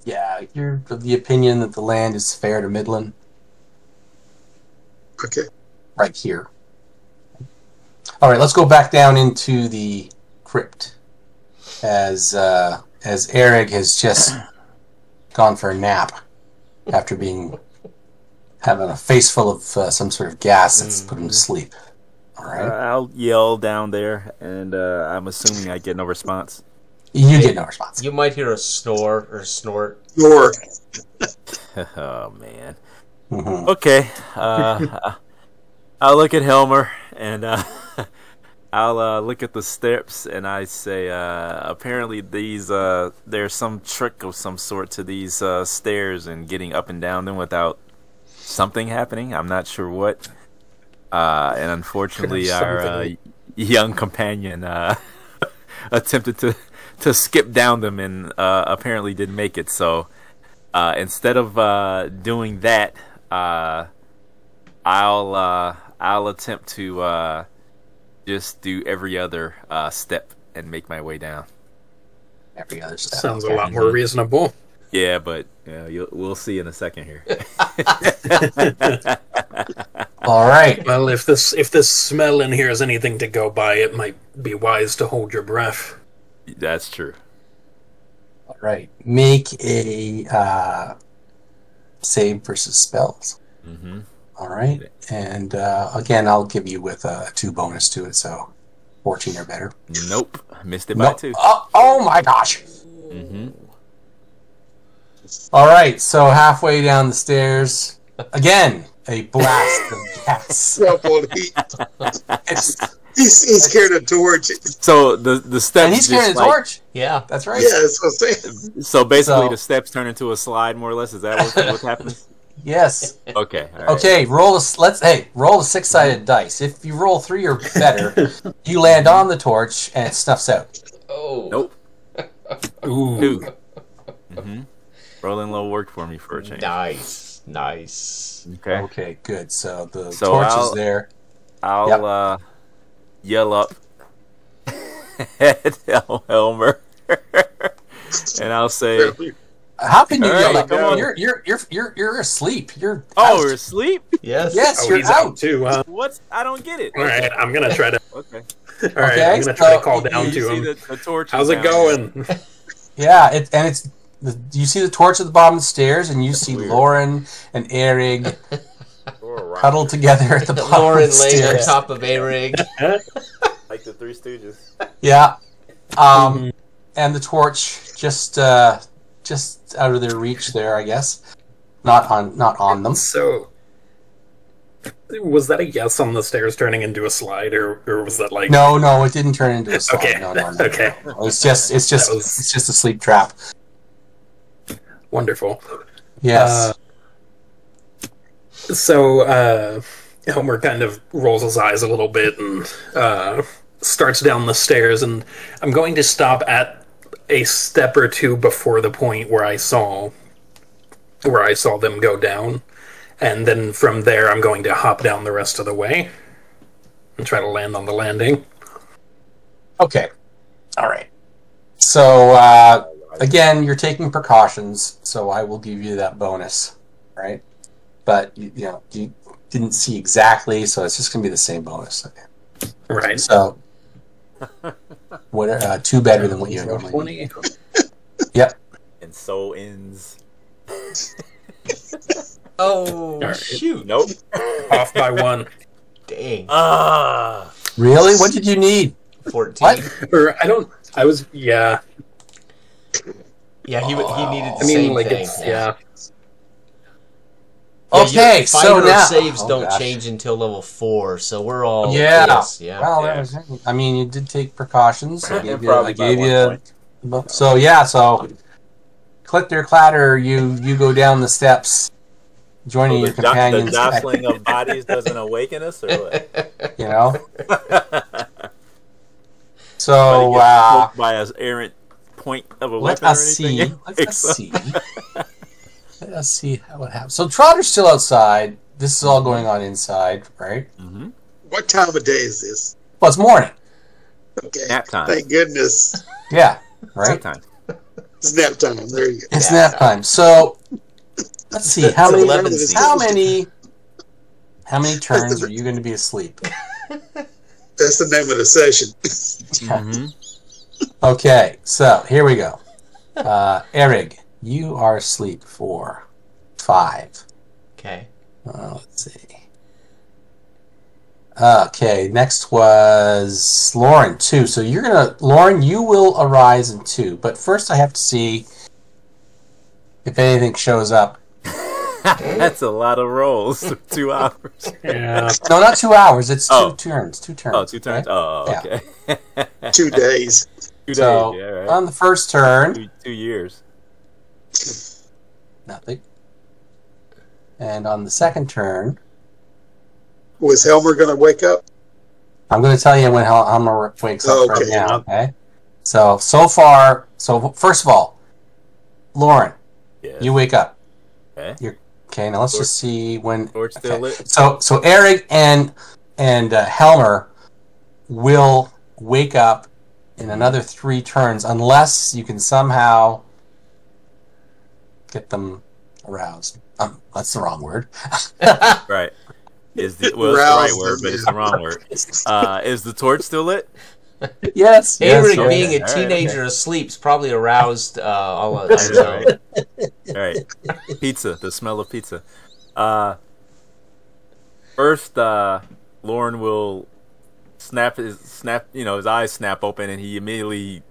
Yeah, you're of the opinion that the land is fair to Midland. Okay. Right here. All right, let's go back down into the crypt as Eric has just gone for a nap after having a face full of some sort of gas that's put him to sleep. All right. I'll yell down there, and I'm assuming I get no response. You get no response. You might hear a snore or snort. Or Oh man. Mhm. Okay. I'll look at Helmer, and I'll look at the steps, and I say, apparently there's some trick of some sort to these stairs and getting up and down them without something happening. I'm not sure what. And unfortunately, our young companion attempted to skip down them and apparently didn't make it. So instead of doing that, I'll attempt to just do every other step and make my way down. Every other step. Sounds a lot more reasonable. Yeah, but we'll see in a second here. All right. Well, if this smell in here is anything to go by, it might be wise to hold your breath. That's true. All right. Make a save versus spells. Mm-hmm. All right. And again, I'll give you with a 2 bonus to it, so 14 or better. Nope, missed it by 2. Oh my gosh. Mm-hmm. All right. So halfway down the stairs, again, a blast of gas. so full of heat. It's- He's carrying a torch. So the steps. and he's carrying a torch. Yeah. That's right. Yeah, that's what I'm saying. So basically, So- the steps turn into a slide, more or less. Is that what's happening? Yes. Okay. All right. Okay. Roll a 6-sided dice. If you roll 3 or better, you land on the torch and it snuffs out. Oh. Nope. Ooh. 2. Mm-hmm. Rolling low worked for me for a change. Nice. Okay. Okay. Good. So the So torch is I'll- there. I'll yell up at Elmer, and I'll say, How can you All yell right, that? come on. You're asleep. You're "Oh, out. we're asleep." Yes. Yes, Oh, you're he's out. out too, huh? What? I don't get it. All right, I'm gonna try to. Okay. All right, Okay, I'm gonna try so to call you down You to see him. the torch? How's is it down going? Yeah, you see the torch at the bottom of the stairs, and you see Weird. Lauren and Eric there. Or huddled together at the bottom Lauren of the laying on stairs. top of A-Rig. like the Three Stooges. Yeah, and the torch just out of their reach there, I guess. Not on them. So, was that a yes on the stairs turning into a slide, or was that like? No, it didn't turn into a slide. Okay, No. okay. It's just That was- it's just a sleep trap. Wonderful. Yes. So, Homer kind of rolls his eyes a little bit and starts down the stairs, and I'm going to stop at a step or two before the point where I saw where I saw them go down. And then from there, I'm going to hop down the rest of the way and try to land on the landing. Okay. All right. So, again, you're taking precautions, so I will give you that bonus, right? But, you didn't see exactly, so it's just going to be the same bonus. Okay. Right. So, two better than what you normally need. Yep. And so ends. Oh, right. shoot. Nope. Off by 1. Dang. Really? What did you need? 14. What? Or yeah. Yeah, he needed the I mean, same like, thing. it's, yeah. Okay, your so fighter now saves oh, don't gosh. change until level 4, so we're all Yeah. yes, yeah. Well, Yeah. that was. I mean, you did take precautions. I gave you. Probably I by gave 1 you. point. So yeah. So, clitter clatter. You go down the steps, joining So your the companions. jostling of bodies doesn't awaken us, or what? You know. Try So to get poked by an errant point of a let weapon or us anything. see. Let us see. Let us see how it happens. So Trotter's still outside. This is all going on inside, right? Mm-hmm. What time of day is this? Well, it's morning. Okay. Nap time. Thank goodness. Yeah. Right. Nap time. It's nap time. There you go. It's nap time. So let's see how It's many 11 seasons. how many turns are you going to be asleep? That's the name of the session. Mm-hmm. Okay, so here we go. Erig, you are asleep for 5. Okay. Let's see. Okay, next was Lauren, 2. So Lauren, you will arise in 2. But first I have to see if anything shows up. That's a lot of rolls. 2 hours. Yeah. No, not 2 hours. It's Oh. 2 turns. 2 turns. Oh, 2 turns. okay? Oh, Yeah. okay. 2 days. 2 days. So Yeah, right. on the first turn, 2 years. nothing. And on the second turn, Was Helmer going to wake up? I'm going to tell you when Helmer wakes up right Okay. now. Okay. So far, first of all, Lauren, Yes. you wake up. Okay. Okay. Now let's just see when. Torch still lit. So Eric and Helmer will wake up in another 3 turns unless you can somehow get them aroused. That's the wrong word. Right. It's the right Roused word, them, but it's the wrong word. Is the torch still lit? Yes. Eric, yes, being yes. a All right, teenager asleep's probably aroused all of us. All right. All right. Pizza. The smell of pizza. First, Lauren will his eyes snap open, and he immediately,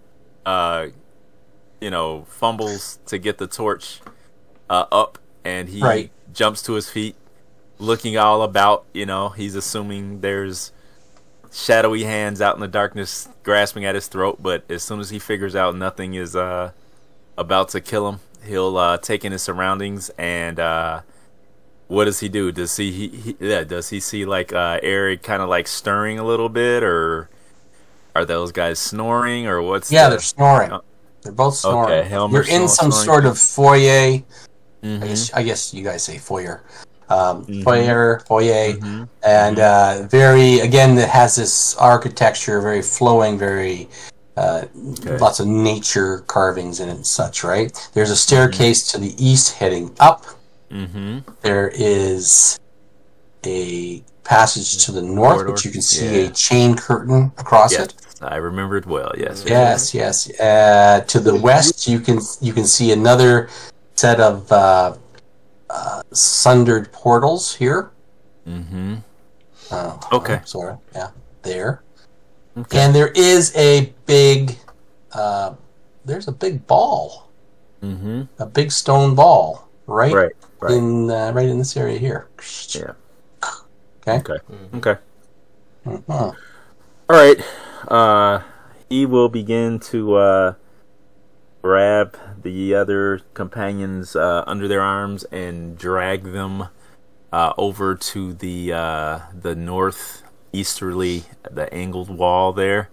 fumbles to get the torch up, and he jumps to his feet, looking all about. He's assuming there's shadowy hands out in the darkness grasping at his throat, but as soon as he figures out nothing is about to kill him, he'll take in his surroundings, and what does he do? Does does he see like Eric kind of like stirring a little bit, or are those guys snoring, or what's they're snoring. They're both snoring. Okay, Helmer's You're in some snoring. sort of foyer. Mm-hmm. I guess you guys say foyer. Mm-hmm. Foyer, Mm-hmm. and very, again, it has this architecture, very flowing, very lots of nature carvings in it and such, right? There's a staircase to the east heading up. Mm-hmm. There is a passage to the north, Corridor. which you can see a chain curtain across it. I remember it well. Yes. Yes. To the west, you can see another set of sundered portals here. Mm-hmm. Okay. Sorry. Yeah. There. Okay. And there is a big. There's a big ball. Mm-hmm. A big stone ball. Right. Right. In this area here. Yeah. Okay. Okay. Okay. Mhm. All right. He will begin to grab the other companions under their arms and drag them over to the northeasterly, the angled wall there.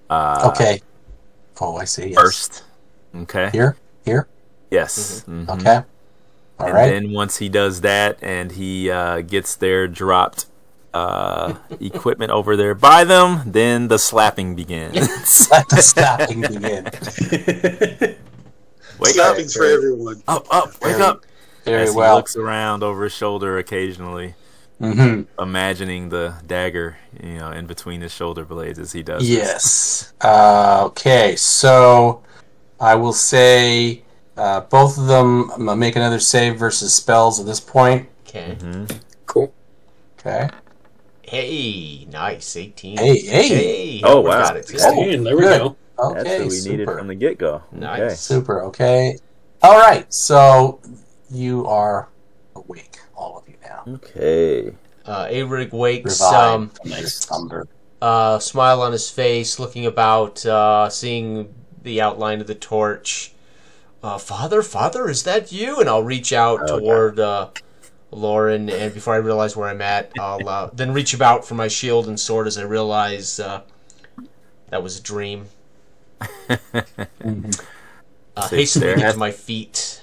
Okay. Oh, I see. Yes. First. Okay. Here. Yes. Mm-hmm. Okay. And right. then once he does that and he gets their dropped equipment over there by them, then the slapping begins. Let the slapping begin. Wake up. Slapping's for everyone. Up, wake up. Very As he well. looks around over his shoulder occasionally, imagining the dagger, in between his shoulder blades as he does this. Yes. Okay, so I will say both of them make another save versus spells at this point. Okay. Cool. Okay. Hey, nice. 18. Hey. Hey. Oh, we wow. got it. 16, there we good. go. Okay, That's what we needed super. from the get-go. Nice. Okay. Super, okay. All right, so you are awake, all of you now. Okay. Arig wakes, Revived. Nice. Slumber. smile on his face, looking about, seeing the outline of the torch. Father, is that you? And I'll reach out toward Lauren, and before I realize where I'm at, I'll then reach about for my shield and sword as I realize that was a dream. Hastening to my feet.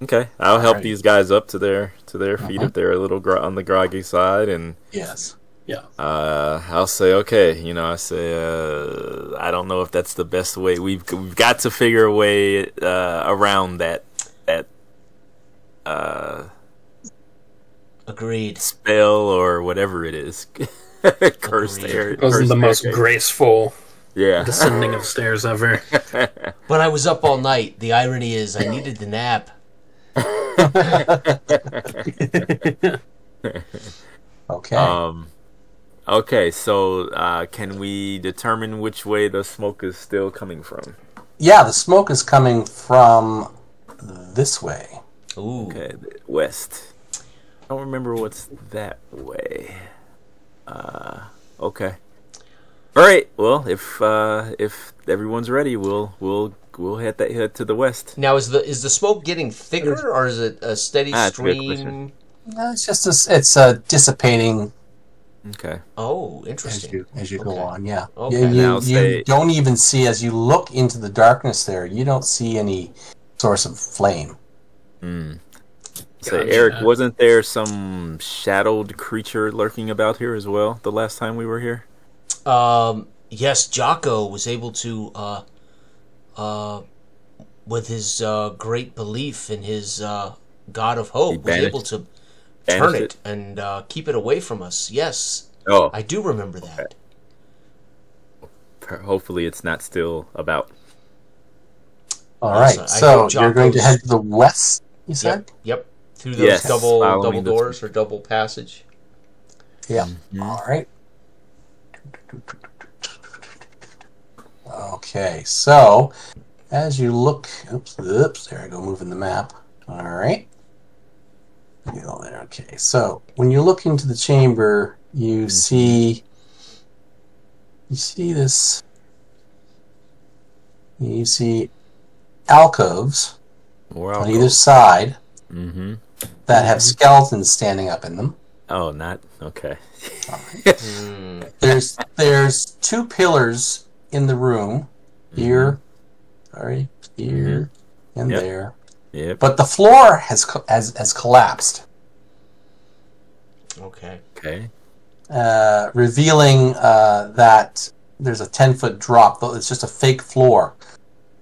Okay, I'll help Alright. these guys up to their feet if they're a little on the groggy side, and Yes. Yeah. I'll say, okay, I say, I don't know if that's the best way. We've got to figure a way around that Agreed. spell or whatever it is. Cursed air. It wasn't the most graceful Yeah. descending of stairs ever. But I was up all night. The irony is I needed the nap. Okay. Okay, so can we determine which way the smoke is still coming from? Yeah, the smoke is coming from this way. Ooh. Okay, the west. I don't remember what's that way. Okay. All right. Well, if everyone's ready, we'll head to the west. Now is the smoke getting thicker, or is it a steady That's a good stream? question. No, it's just it's dissipating Okay. Oh, interesting. as you go Okay. on. Yeah. Okay. You, And you, I'll you say- don't even see, as you look into the darkness there, you don't see any source of flame. So Gotcha. Eric, wasn't there some shadowed creature lurking about here as well the last time we were here? Yes, Jocko was able to, with his great belief in his God of Hope, was banished- able to banished turn it? it and keep it away from us. Yes, Oh, I do remember that. hopefully it's not still about. All Yes, right. I So heard you're going to Jocko's- head to the west, you said? Yep. Through those Yes, double following the- doors or double passage. Yeah. All right. Okay, so as you look, oops, there I go, moving the map. All right. You go there. Okay, so when you look into the chamber, you see this. You see alcoves More on either side Mm-hmm. that have skeletons standing up in them. Oh, not okay. There's two pillars in the room. Here, here, and Yep. there. Yep. But the floor has collapsed, Okay. Okay. revealing that there's a 10-foot drop. Though it's just a fake floor.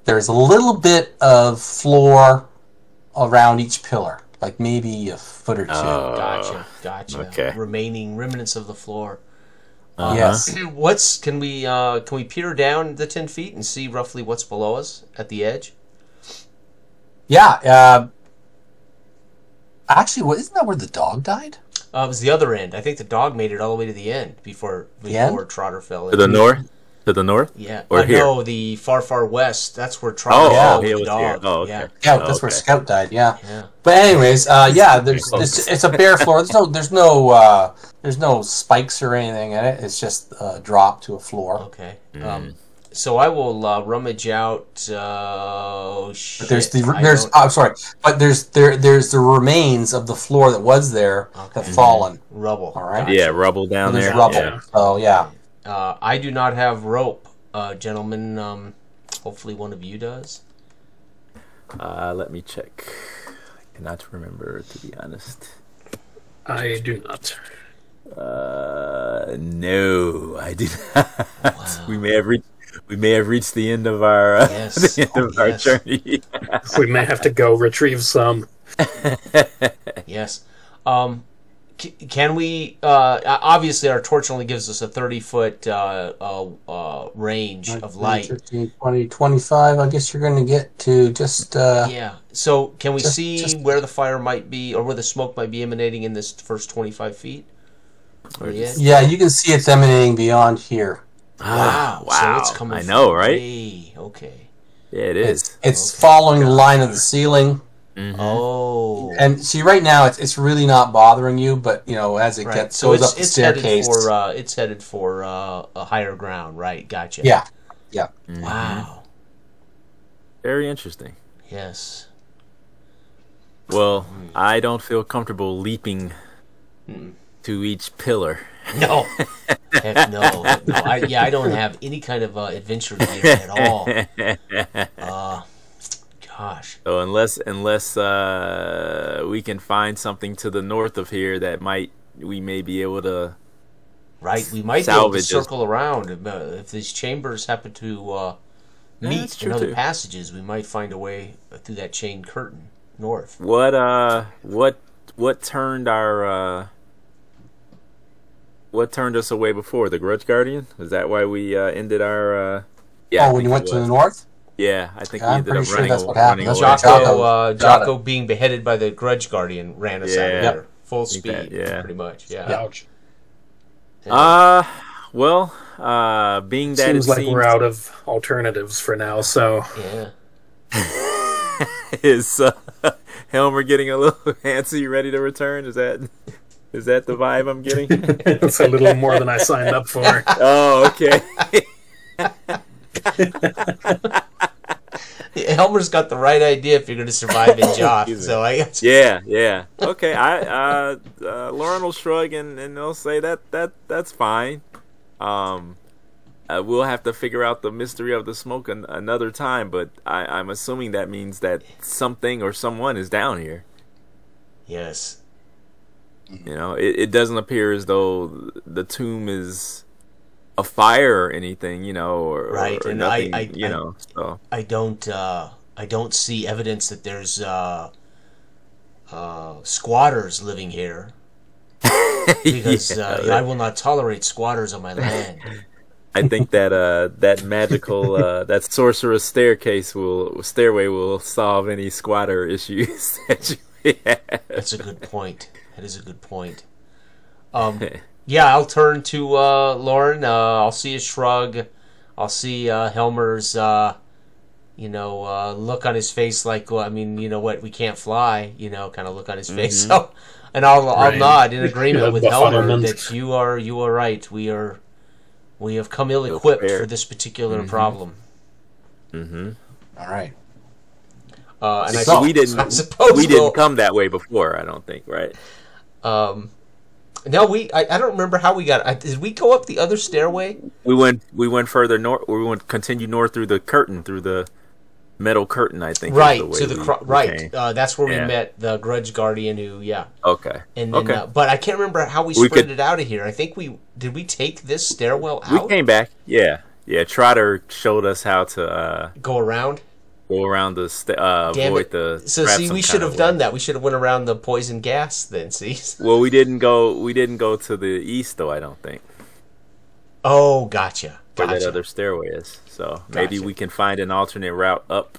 There's a little bit of floor around each pillar, like maybe a foot or two. Gotcha. okay. Remaining remnants of the floor. Yes. Can we peer down the 10 feet and see roughly what's below us at the edge? Yeah. Actually, isn't that where the dog died? It was the other end. I think the dog made it all the way to the end before end? Trotter fell in. To the north. To the north. Yeah. Or here? No, the far west. That's where Trotter yeah. fell with he the was dog. here. Oh, okay. Yeah. Yeah, that's where okay. Scout died. Yeah. Yeah. But anyways, yeah, it's a bare floor. There's no spikes or anything in it. It's just a drop to a floor. Okay. So I will rummage out. Oh shit! But there's the remains of the floor that was there have fallen. Rubble. All right. Yeah, rubble down There's there. rubble. Yeah. So yeah. I do not have rope, gentlemen. Hopefully one of you does. Let me check. I cannot remember, to be honest. I do not. No, I do not. Wow. We may have reached the end of our Yes. the end of our journey. We may have to go retrieve some. Yes. Can we? Obviously, our torch only gives us a 30-foot range of light. 15, 20, 25. I guess you're going to get to just. Yeah. So, can we see just- where the fire might be, or where the smoke might be emanating in this first 25 feet? Yeah, you can see it's emanating beyond here. Wow. Wow. So it's coming. I know, from right? way- Okay. Yeah, it is. It's following the line of the ceiling. Mhm. Oh. And see, right now it's really not bothering you, but as it Right. gets So goes up the it's staircase, headed for a higher ground, right? Gotcha. yeah. Mhm. Wow. Very interesting. Yes. Well, I don't feel comfortable leaping to each pillar. No. Heck no. I don't have any kind of adventure gear at all. Gosh. So unless we can find something to the north of here that we may be able to. Right, we might be able to salvage circle around. If these chambers happen to meet that's in true, other too. passages, we might find a way through that chain curtain north. What turned our what turned us away before? The Grudge Guardian? Is that why we ended our yeah, I when think you went it to the was. north? Yeah, I think Yeah, we I'm ended pretty up sure running that's away. what happened. That's running what away. Jocko- Jocko being beheaded by the Grudge Guardian ran us out of Yeah. there. Full think speed, that- yeah. pretty much. Yeah. Ouch. Well, being that Seems it like seems we're out of alternatives for now, so Yeah. is Helmer getting a little antsy, ready to return? Is that the vibe I'm getting? it's a little more than I signed up for. Oh, okay. Helmer's got the right idea if you're going to survive in Joth. So Yeah. Okay, Lauren will shrug and they'll say that's fine. We'll have to figure out the mystery of the smoke another time, but I'm assuming that means that something or someone is down here. Yes. It doesn't appear as though the tomb is afire or anything, or Right, or and nothing, I so. I don't see evidence that there's squatters living here because I will not tolerate squatters on my land. I think that that magical that sorcerer's stairway will solve any squatter issues that you have. That's a good point. That is a good point. Yeah, I'll turn to Lauren. I'll see a shrug. I'll see Helmer's, look on his face like, well, I mean, you know what, we can't fly, kind of look on his face. So, and I'll Right. nod in agreement with Helmer Befuddlement. that you are right. We have come ill-equipped for prepared. this particular problem. Mm-hmm. All right. And So, we didn't suppose we'll- come that way before, I don't think, right? No, I don't remember how we got. Did we go up the other stairway? We went further north. We continued north through the metal curtain, I think. Right is to way the we right. came. That's where we Yeah. met the Grudge Guardian. Who, yeah. Okay. And then, okay. but I can't remember how we We sprinted out of here. I think did we take this stairwell We out? came back. Yeah. Trotter showed us how to Go around. go around the Damn avoid it. the. So trap see, some we kind should of have way. done that. We should have went around the poison gas then. See. Well, we didn't go. We didn't go to the east, though. I don't think Oh, gotcha. where that Gotcha. other stairway is. So maybe Gotcha. we can find an alternate route up.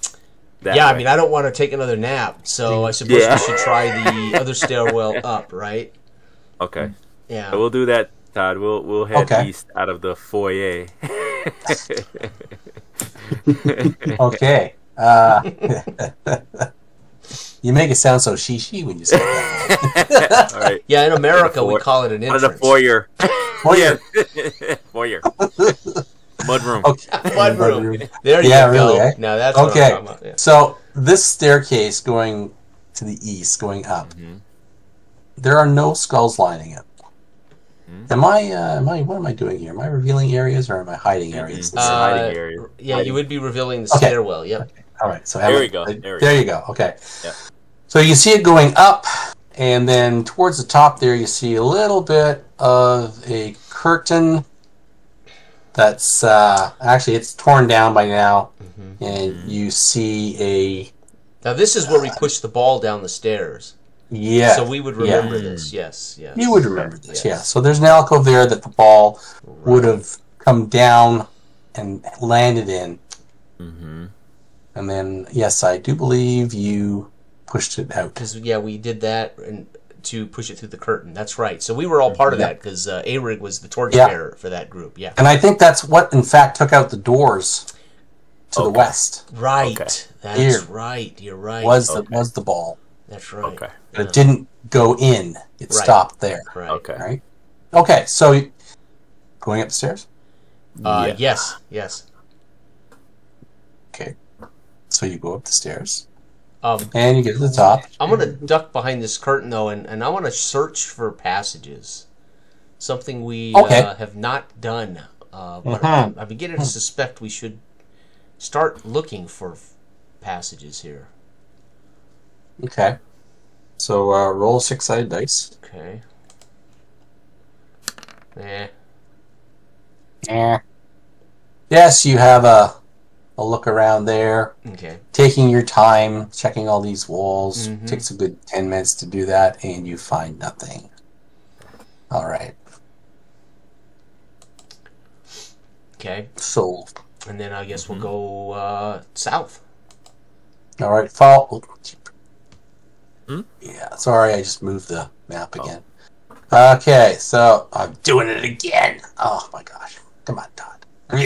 That Yeah, way. I mean, I don't want to take another nap, so I suppose Yeah. we should try the other stairwell up, right? Okay. Yeah. So we'll do that, Todd. We'll head Okay. east out of the foyer. Okay. You make it sound so she when you say that. All right. Yeah, in America we foyer. call it an Out of the entrance. foyer. Foyer. Foyer. Mudroom. Okay. Mud room. There you Yeah, go. really, eh? Now that's what I'm Okay. talking about. Yeah. So this staircase going to the east, going up, there are no skulls lining it. What am I doing here? Am I revealing areas or am I hiding areas? It's a hiding area. Yeah, you would be revealing the Okay. stairwell. Yep. All right. So There we go. There you go. Okay. Yeah. So you see it going up, and then towards the top there, you see a little bit of a curtain. That's actually it's torn down by now, and you see a. Now this is where we push the ball down the stairs. Yeah. So we would remember this. Yes. Yes. You would remember this. Yes. Yeah. So there's an alcove there that the ball would have come down and landed in. Mm-hmm. And then, yes, I do believe you pushed it out. Because we did that to push it through the curtain. That's right. So we were all part of that because A-Rig was the torchbearer for that group. Yeah. And I think that's what, in fact, took out the doors to the west. Right. Okay. That's right. You're right. Was the ball? That's right. Okay. But it didn't go in. It stopped there. Right. Okay. Right. Okay. So going up the stairs. Yes. Yes. Okay. So you go up the stairs. And you get to the top. I'm going to duck behind this curtain, though, and I want to search for passages. Something we have not done. But I'm beginning to suspect we should start looking for passages here. Okay. So roll 6-sided dice. Okay. Yes, you have a look around there. Okay. Taking your time, checking all these walls. Takes a good 10 minutes to do that, and you find nothing. All right. Okay. So. And then I guess we'll go south. All right. Follow. Yeah. Sorry, I just moved the map again. Okay, so I'm doing it again. Oh my gosh! Come on, Todd. There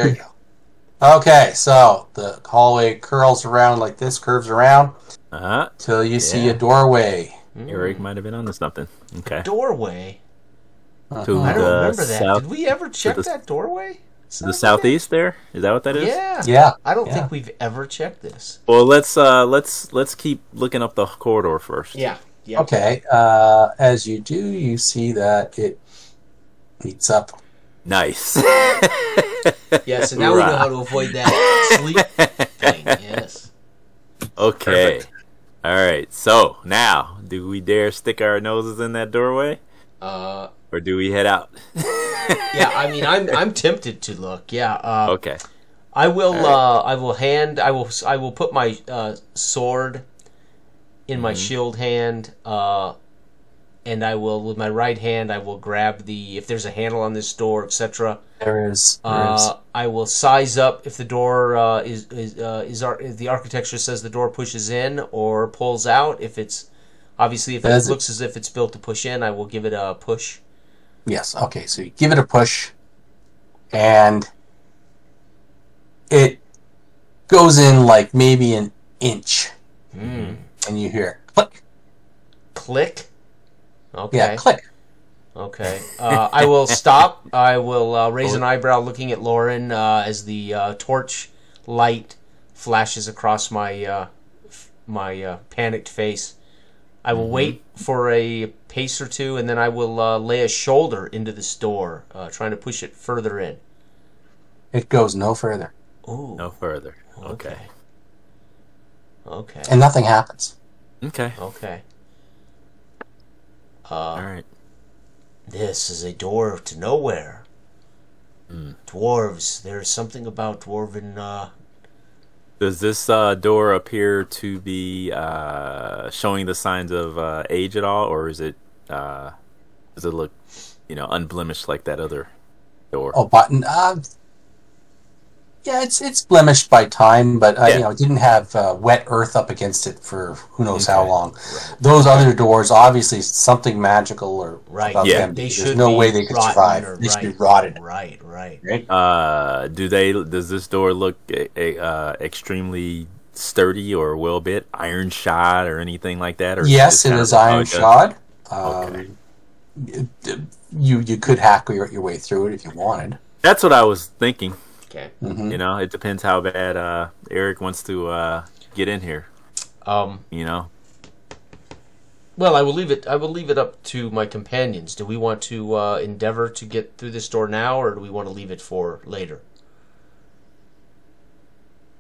you go. Okay, so the hallway curls around like this, curves around till you see a doorway. Eric might have been onto something. Okay. Doorway. To I don't remember that. Did we ever check that doorway? The southeast there? Is that what that is? Yeah. I don't think we've ever checked this. Well, let's keep looking up the corridor first. Yeah. Yeah. Okay. As you do, you see that it meets up. Nice. Yeah, so now we know how to avoid that sleep thing. Yes. Okay. Perfect. All right. So now, do we dare stick our noses in that doorway? Or do we head out? Yeah, I mean, I'm tempted to look. Yeah. Okay. I will. Right. I will put my sword in my shield hand, and I will, with my right hand, I will grab if there's a handle on this door, etc. There is. I will size up if the door if the architecture says the door pushes in or pulls out. If it's obviously if it looks as if it's built to push in, I will give it a push. Yes. Okay. So you give it a push, and it goes in like maybe an inch, and you hear click. Click. Okay. Yeah. Click. Okay. I will stop. I will raise an eyebrow looking at Lauren as the torch light flashes across my my panicked face. I will wait for a pace or two, and then I will lay a shoulder into this door, trying to push it further in. It goes no further. Ooh. No further. Okay. Okay. And nothing happens. Okay. Okay. All right. This is a door to nowhere. Dwarves. There's something about dwarven. Does this door appear to be showing the signs of age at all, or is it does it look, unblemished like that other door? Oh, button. Yeah, it's blemished by time, but it didn't have wet earth up against it for who knows how long. Right. Those other doors, obviously, something magical or about them. There's no way they could survive. They should be rotted. Right. Does this door look extremely sturdy or well bit, iron shod or anything like that? Or yes, it is iron shod. Okay. You could hack your way through it if you wanted. That's what I was thinking. Okay. It depends how bad Eric wants to get in here. Well, I will leave it up to my companions. Do we want to endeavor to get through this door now, or do we want to leave it for later?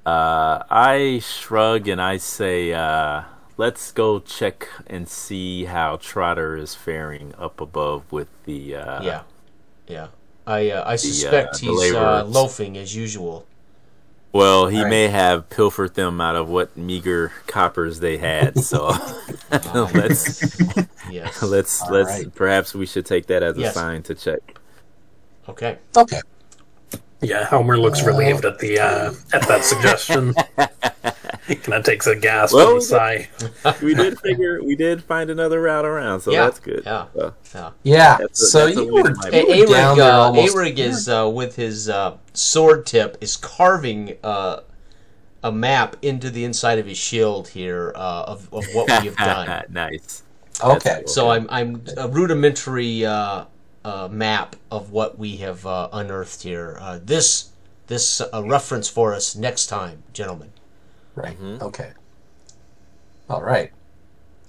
I shrug and I say, let's go check and see how Trotter is faring up above with the yeah. I suspect the he's laborers. loafing as usual. Well, he Right. may have pilfered them out of what meager coppers they had. So let's Yes. let's All let's right. perhaps we should take that as a Yes. sign to check. Okay. Okay. Yeah, Homer looks relieved at that suggestion. Kind of takes a gasp Well, and a sigh. We did find another route around, so Yeah, that's good. yeah. So, Yeah. That's So at you least were, my- you were down there almost. Arig is with his sword tip is carving a map into the inside of his shield here of what we have done. Nice. Okay. That's So I'm a rudimentary map of what we have unearthed here. This reference for us next time, gentlemen. Right. Okay. All right.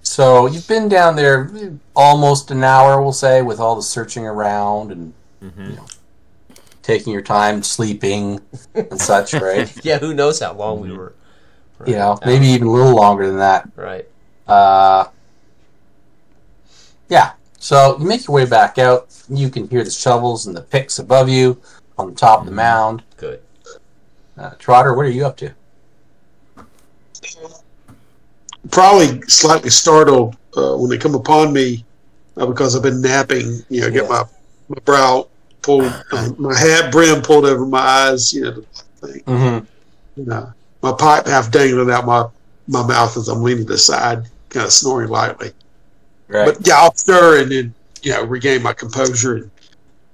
So you've been down there almost an hour, we'll say, with all the searching around and you know, taking your time, sleeping and such, right? Yeah, who knows how long we were. Right. You know, maybe even a little longer than that. Right. Yeah. So you make your way back out. You can hear the shovels and the picks above you on the top of the mound. Good. Trotter, what are you up to? Probably slightly startled when they come upon me because I've been napping. You know, get my brow pulled, my hat brim pulled over my eyes. You know, the thing. Mm-hmm. You know, my pipe half dangling out my mouth as I'm leaning to the side, kind of snoring lightly. Right. But yeah, I'll stir and then regain my composure and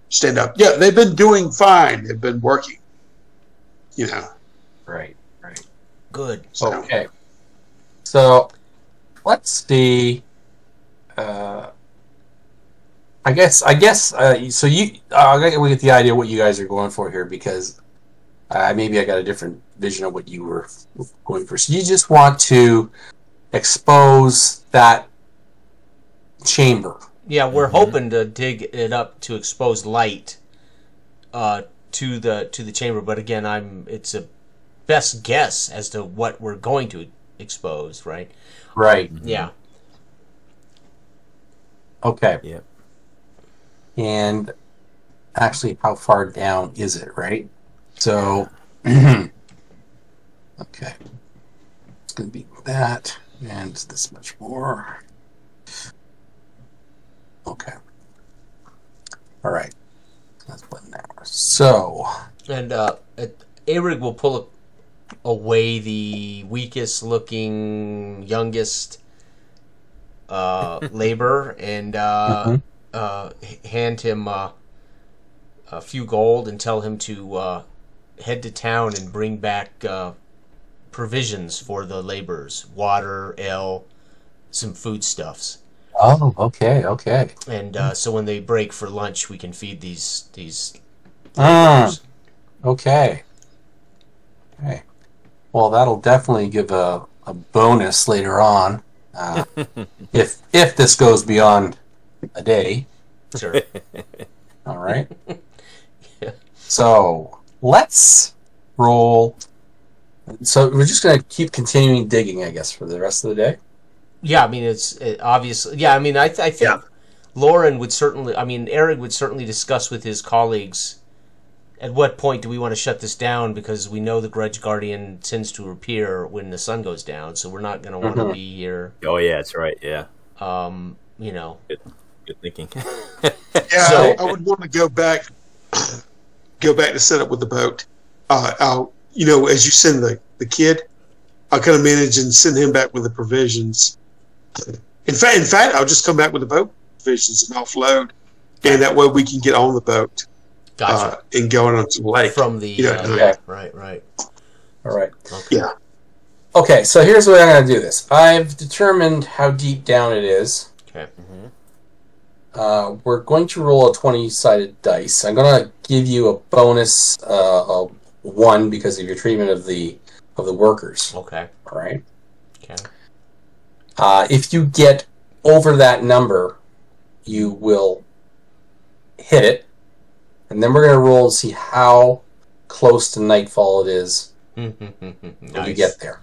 stand up. Yeah, they've been doing fine. They've been working. You know. Right. Right. Good. So. Okay. So let's see. I guess. So you, we get the idea what you guys are going for here because maybe I got a different vision of what you were going for. So you just want to expose that chamber. Yeah, we're hoping to dig it up to expose light to the chamber, but again, it's a best guess as to what we're going to expose, right? Right. Yeah. Okay. Yep. And actually, how far down is it, right? So, okay. It's going to be that, and this much more. Okay. All right. That's 1 hour. So, And Arig will pull away the weakest looking, youngest laborer and hand him a few gold and tell him to head to town and bring back provisions for the laborers, water, ale, some foodstuffs. oh, okay, okay. And so when they break for lunch, we can feed these Mm, laborers. okay. Okay. Well, that'll definitely give a bonus later on. If this goes beyond a day. Sure. All right. Yeah. So let's roll. So we're just going to keep continuing digging, I guess, for the rest of the day. Yeah, I mean, it's obviously. Yeah, I mean, I think Lauren would certainly. I mean, Eric would certainly discuss with his colleagues. At what point do we want to shut this down? Because we know the Grudge Guardian tends to appear when the sun goes down, so we're not going to want to be here. Oh yeah, that's right. Yeah. You know. Good thinking. Yeah, So- I would want to go back to set up with the boat. I'll, as you send the kid, I'll kind of manage and send him back with the provisions. In fact, I'll just come back with the boat provisions and offload, and that way we can get on the boat Gotcha. and going onto the lake. From the yeah. right. All right. Okay. Yeah. Okay, so here's the way I'm going to do this. I've determined how deep down it is. Okay. We're going to roll a 20-sided dice. I'm going to give you a bonus of 1 because of your treatment of the workers. Okay. All right. Okay. If you get over that number, you will hit it, and then we're going to roll and see how close to nightfall it is when you get there.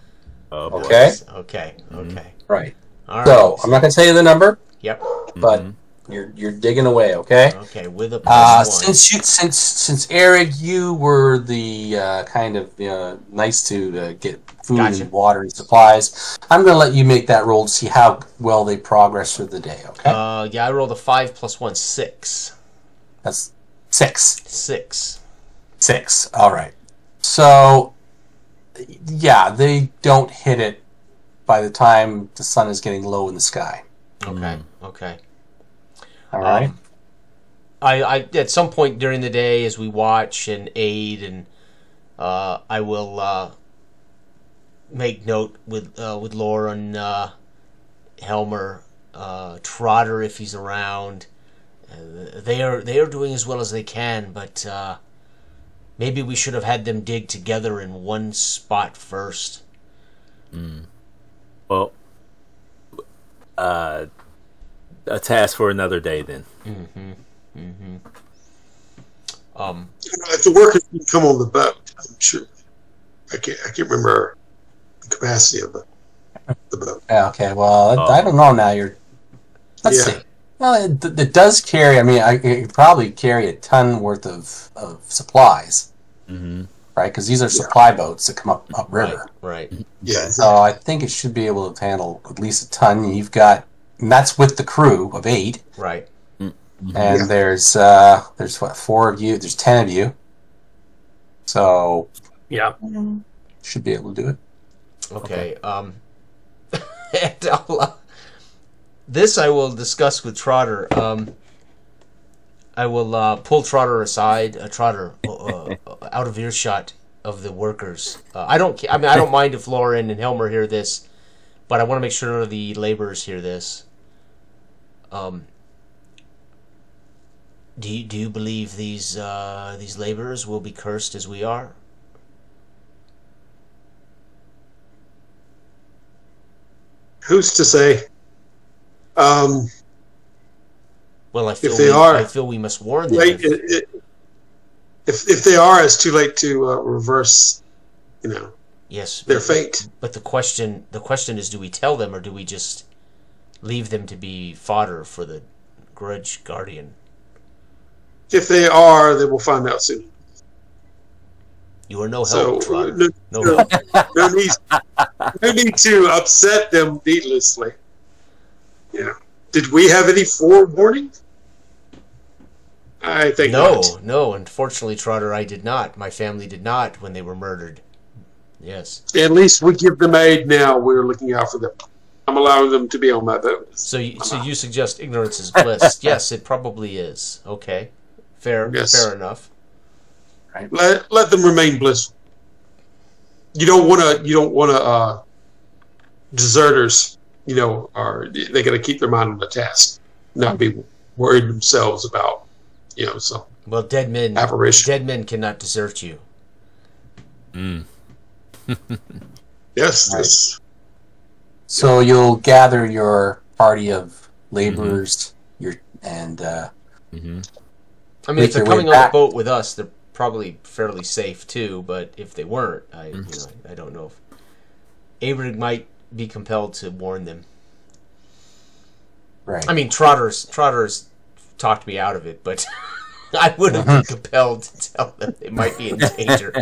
Okay. Okay. Okay. Right. All right. So I'm not going to tell you the number. Yep. But you're digging away, okay? Okay. With a plus one. Since Eric, you were the kind of nice to get food and water and supplies, I'm going to let you make that roll to see how well they progress through the day, okay? Yeah, I rolled a 5 plus 1, 6. That's 6. 6. 6. All right. So, yeah, they don't hit it by the time the sun is getting low in the sky. Okay. Okay. All right. I at some point during the day, as we watch and aid, and I will make note with Lauren, Helmer, Trotter if he's around. They are doing as well as they can, but maybe we should have had them dig together in one spot first. Well, a task for another day then. If the workers can come on the boat, I'm sure. I can't remember the capacity of the boat. Yeah, okay, well, I don't know now. Let's see. Well, it does carry, I mean, it could probably carry a ton worth of supplies. Right? Because these are supply boats that come up river. Right. Yeah. So I think it should be able to handle at least a ton. And that's with the crew of 8. Right. And there's what, 4 of you? There's 10 of you. So Yeah. should be able to do it. Okay. And this I will discuss with Trotter. I will pull Trotter aside, Trotter out of earshot of the workers. I don't mind if Lauren and Helmer hear this, but I want to make sure none of the laborers hear this. Do you believe these laborers will be cursed as we are? Who's to say? Well, I feel I feel we must warn them. If they are, it's too late to reverse, yes, their fate. But the question is, do we tell them or do we just leave them to be fodder for the grudge guardian? If they are, they will find out soon. You are no help, Trotter. No help. help. No need to upset them needlessly. Did we have any forewarning? I think not. No. Unfortunately, Trotter, I did not. My family did not when they were murdered. Yes. At least we give them aid now. We're looking out for them. I'm allowing them to be on my boat. So you suggest ignorance is bliss? Yes, it probably is. Okay, fair enough. Right. Let them remain blissful. You don't want to deserters. They got to keep their mind on the task, not be worried themselves about some. Well, dead men cannot desert you. Yes. Right. So you'll gather your party of laborers, I mean, if they're coming on the boat with us, they're probably fairly safe too. But if they weren't, I don't know if Abrig might be compelled to warn them. Right. I mean, Trotter's talked me out of it, but I wouldn't be compelled to tell them they might be in danger.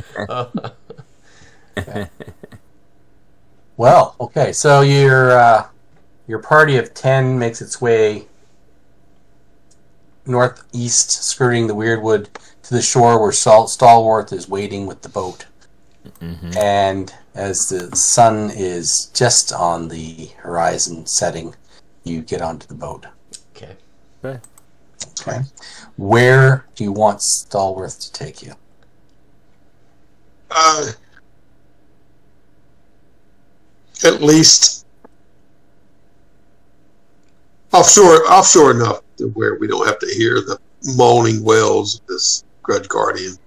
Well, okay. So your party of 10 makes its way northeast, skirting the Weirdwood to the shore where Stalworth is waiting with the boat. And as the sun is just on the horizon setting, you get onto the boat. Okay. Okay. Where do you want Stalworth to take you? At least offshore enough to where we don't have to hear the moaning wails of this grudge guardian.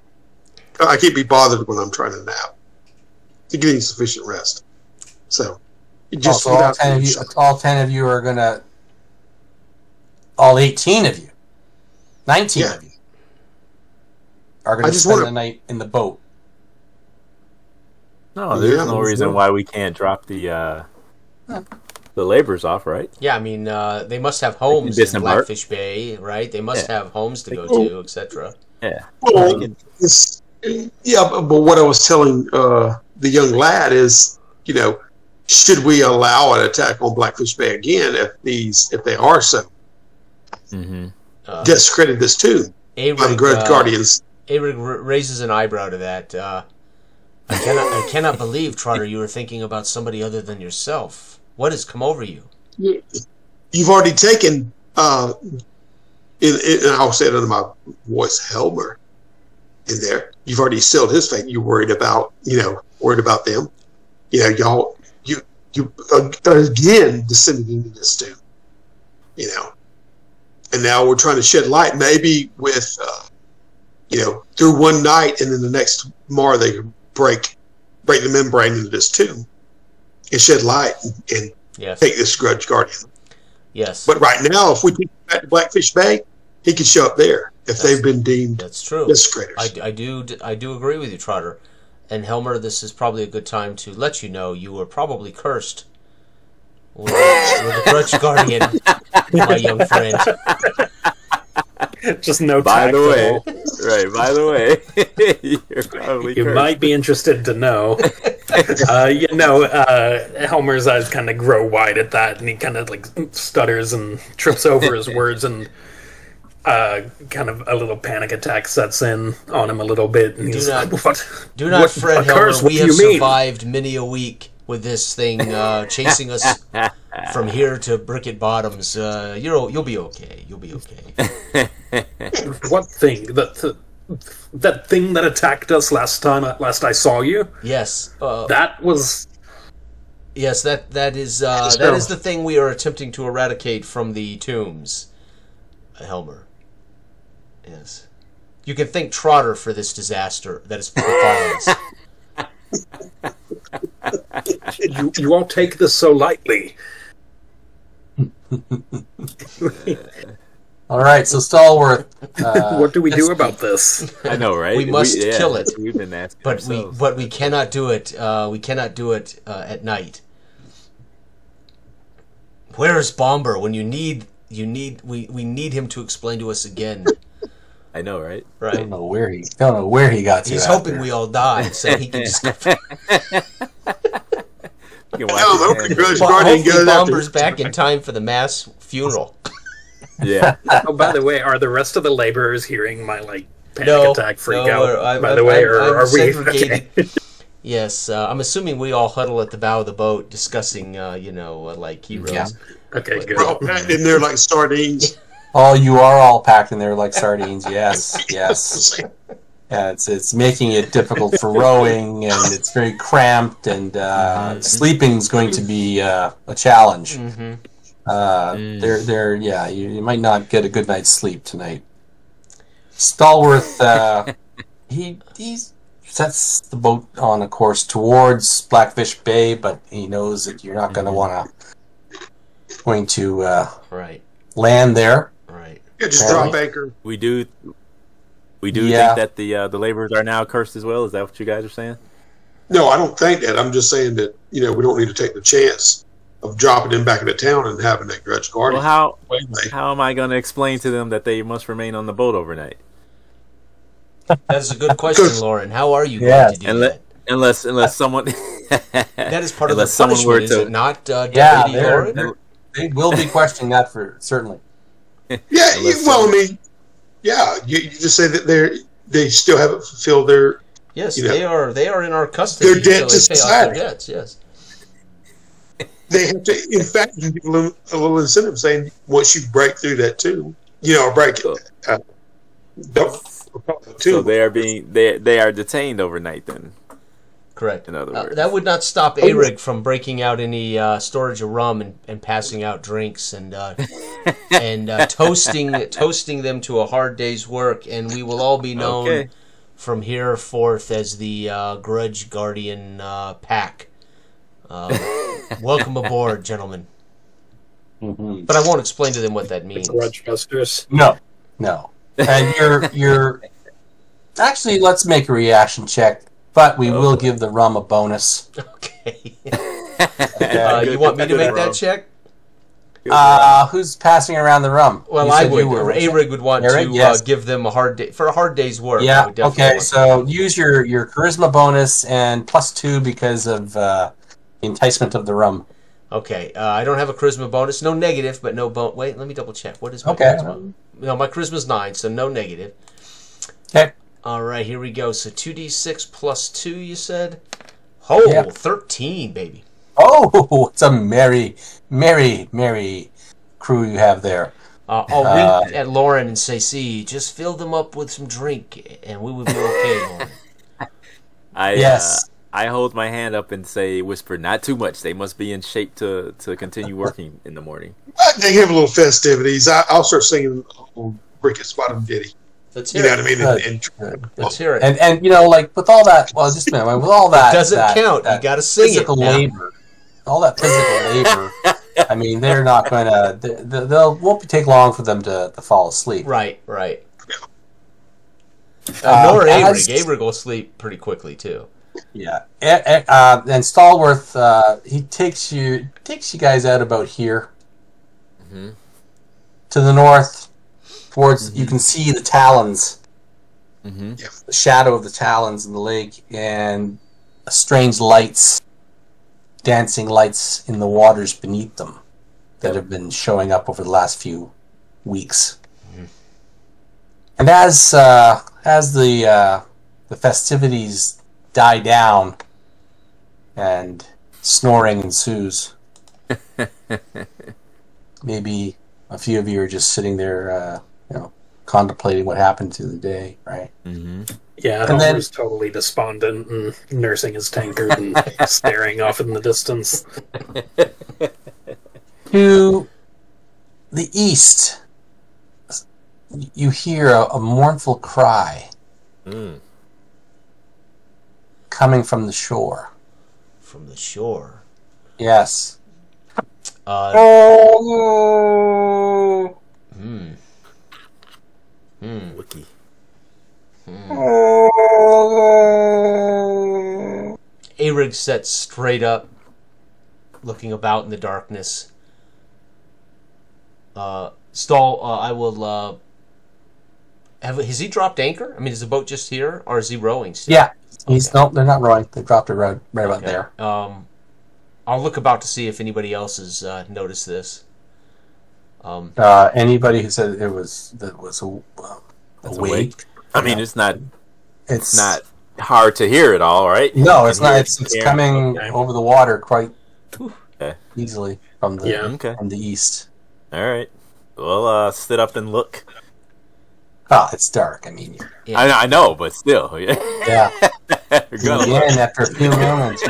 I can't be bothered when I'm trying to nap. To getting sufficient rest. So, just so all 10 of you are gonna. All 18 of you, 19 of you, are gonna spend the night in the boat. No, there's no reason why we can't drop the laborers off, right? Yeah, I mean, they must have homes in Blackfish Bay, right? They must have homes to go to, etc. Yeah. Well, but what I was telling the young lad is, should we allow an attack on Blackfish Bay again if they are so desecrated this tomb by the Grudge Guardians? Arig raises an eyebrow to that. I cannot believe, Trotter, you were thinking about somebody other than yourself. What has come over you? You've already taken, and I'll say it under my voice, Helmer, in there. You've already sealed his fate. You're worried about them. Y'all, you again descended into this tomb. And now we're trying to shed light, maybe with, through one night, and then the next tomorrow they can break the membrane into this tomb and shed light and take this Grudge Guardian. Yes. But right now, if we take him back to Blackfish Bay, he could show up there if they've been deemed desecrators. I do agree with you, Trotter. And Helmer, this is probably a good time to let you know you were probably cursed with a Grudge Guardian, my young friend. Just no By the way, you're probably you cursed. might be interested to know. Helmer's eyes kind of grow wide at that, and he kind of like stutters and trips over his words, and kind of a little panic attack sets in on him a little bit. And do not fret, Helmer. We have survived many a week with this thing chasing us from here to Brickett Bottoms. You'll be okay. You'll be okay. What thing? That thing that attacked us last I saw you? Yes. That was... Yes, that is the thing we are attempting to eradicate from the tombs, Helmer. Yes. You can thank Trotter for this disaster that has befallen us. You all take this so lightly. All right, so Stallworth. What do we do about this? I know, right? We must kill it. We've been asking but we cannot do it. We cannot do it at night. Where is Bomber? When we need him to explain to us again. I know, right? Right. Don't know where he got to. He's hoping we all die, so he can just. Hopefully Bomber's back in time for the mass funeral. Yeah. Oh, by the way, are the rest of the laborers hearing my panic attack freak out? By the way, are we? Okay. Yes, I'm assuming we all huddle at the bow of the boat discussing, like heroes. Yeah. Okay, good. We're all packed in there like sardines. Oh, you are all packed in there like sardines. Yes. Yeah, it's making it difficult for rowing, and it's very cramped, and sleeping's going to be a challenge. You might not get a good night's sleep tonight. Stallworth, he sets the boat on a course towards Blackfish Bay, but he knows that you're not going to land there. Right. Yeah, just drop anchor. We do think that the laborers are now cursed as well. Is that what you guys are saying? No, I don't think that. I'm just saying that we don't need to take the chance of dropping them back into town and having that Grudge Guardian. Well, how am I going to explain to them that they must remain on the boat overnight? That's a good question, Lauren. How are you going to do that? Unless someone that is part of the punishment, is it not, Deputy Lauren? They will be questioning that for certainly. Yeah, you just say that they still haven't fulfilled their. Yes, they are in our custody. Their debt to society. Their debts, yes. They have to. In fact, you give them a little incentive saying once you break through that tomb, break it. So they are detained overnight then. Correct. In other words, that would not stop Arig from breaking out any storage of rum and passing out drinks and toasting them to a hard day's work, and we will all be known from here forth as the Grudge Guardian Pack. Welcome aboard, gentlemen. But I won't explain to them what that means. Grudge Busters. No. And you're actually, let's make a reaction check. but we will give the rum a bonus. Okay. You want me to make that check? Who's passing around the rum? Well, I would. A-Rig would want to give them a hard day for a hard day's work. Yeah. Okay. So use your charisma bonus and +2 because of the enticement of the rum. Okay. I don't have a charisma bonus. No negative, but no bonus. Wait, let me double check. What is my charisma? No, my charisma's 9, so no negative. Okay. All right, here we go. So 2d6 +2, you said? Oh, 13, baby. Oh, it's a merry crew you have there. I'll wink at Lauren and say, "See, just fill them up with some drink, and we will be okay." Lauren. I hold my hand up and whisper, "Not too much. They must be in shape to continue working in the morning." They have a little festivities. I'll start singing "Brick Spotted Ditty." Let's hear it. What I mean? Let's hear it. And like with all that, well, just a minute. With all that, it doesn't count. You got to sing it. Labor. All that physical labor, I mean, they're not going to. Won't take long for them to fall asleep. Right. Nor A-Rig. A-Rig will sleep pretty quickly too. Yeah, and Stallworth, he takes you guys out about here, to the north, towards. You can see the talons, the shadow of the talons in the lake, and strange lights. Dancing lights in the waters beneath them that have been showing up over the last few weeks. And as the festivities die down and snoring ensues, maybe a few of you are just sitting there, contemplating what happened to the day, right? Yeah, Homer's totally despondent and nursing his tankard and staring off in the distance. To the east, you hear a mournful cry coming from the shore. From the shore? Yes. Wiki. A-Rig sits straight up, looking about in the darkness. Stall, I will. Has he dropped anchor? I mean, is the boat just here, or is he rowing still? Yeah, no, they're not rowing. They dropped it right about there. I'll look about to see if anybody else has noticed this. Anybody who said it was awake. I mean, it's not hard to hear it all, right? No, it's not. It's coming over the water quite easily from the east. All right. Well, sit up and look. Oh, it's dark. I mean, I know, but still, yeah. Again, after a few moments.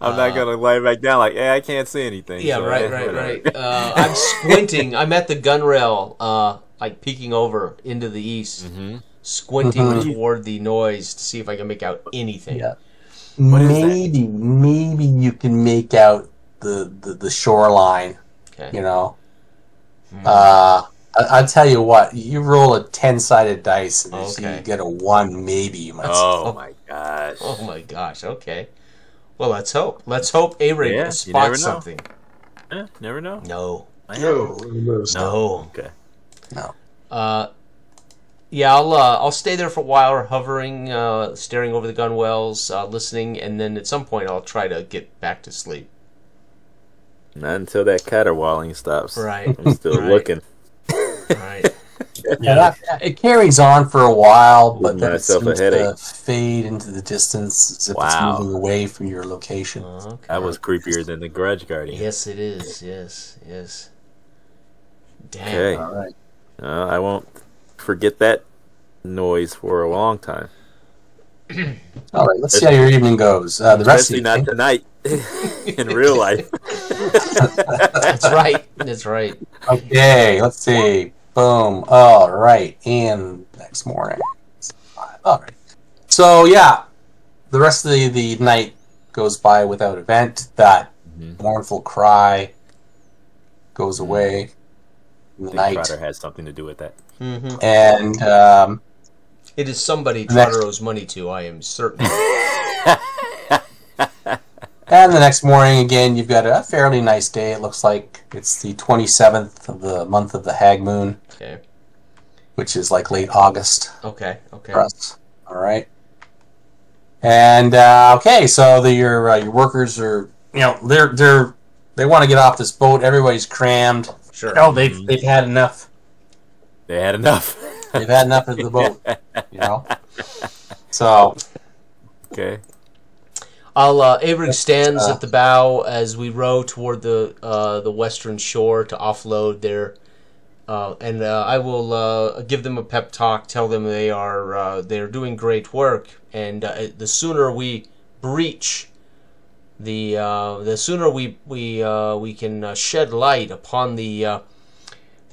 I'm not gonna lie back down like, I can't see anything. Yeah, so right. I'm squinting. I'm at the gunwale, like peeking over into the east, squinting toward the noise to see if I can make out anything. Yeah. Maybe you can make out the shoreline. Okay. You know. I'll tell you what. You roll a 10-sided dice, and if you get a 1, maybe you might. My gosh! Oh my gosh! Okay. Well, let's hope. Let's hope A-Rig spots something. Never know. No. Okay. No. Yeah, I'll stay there for a while, hovering, staring over the gunwales, listening, and then at some point I'll try to get back to sleep. Not until that caterwauling stops. Right. I'm still looking. Right. Yeah, it carries on for a while, but then it seems to fade into the distance as if it's moving away from your location. Okay. That was creepier than the Grudge Guardian. Yes, it is. Yes. Damn. Okay. All right. I won't forget that noise for a long time. All right, let's see how your evening goes. The rest of Especially not tonight in real life. That's right. Okay, let's see. Boom. All right, and next morning. All right. So yeah, the rest of the night goes by without event. That mournful cry goes away in the night. Trotter has something to do with that. And It is somebody Trotter owes money to, I am certain. And the next morning, again, you've got a fairly nice day. It looks like it's the 27th of the month of the Hag Moon. Okay. Which is like late August. Okay. For us. All right. And okay, so your workers are, they want to get off this boat. Everybody's crammed. Sure. Oh, they've had enough. They had enough. They've had enough of the boat. So. Okay. Avery stands at the bow as we row toward the western shore to offload their, and I will give them a pep talk. Tell them they're doing great work, and the sooner we breach, the sooner we can shed light upon the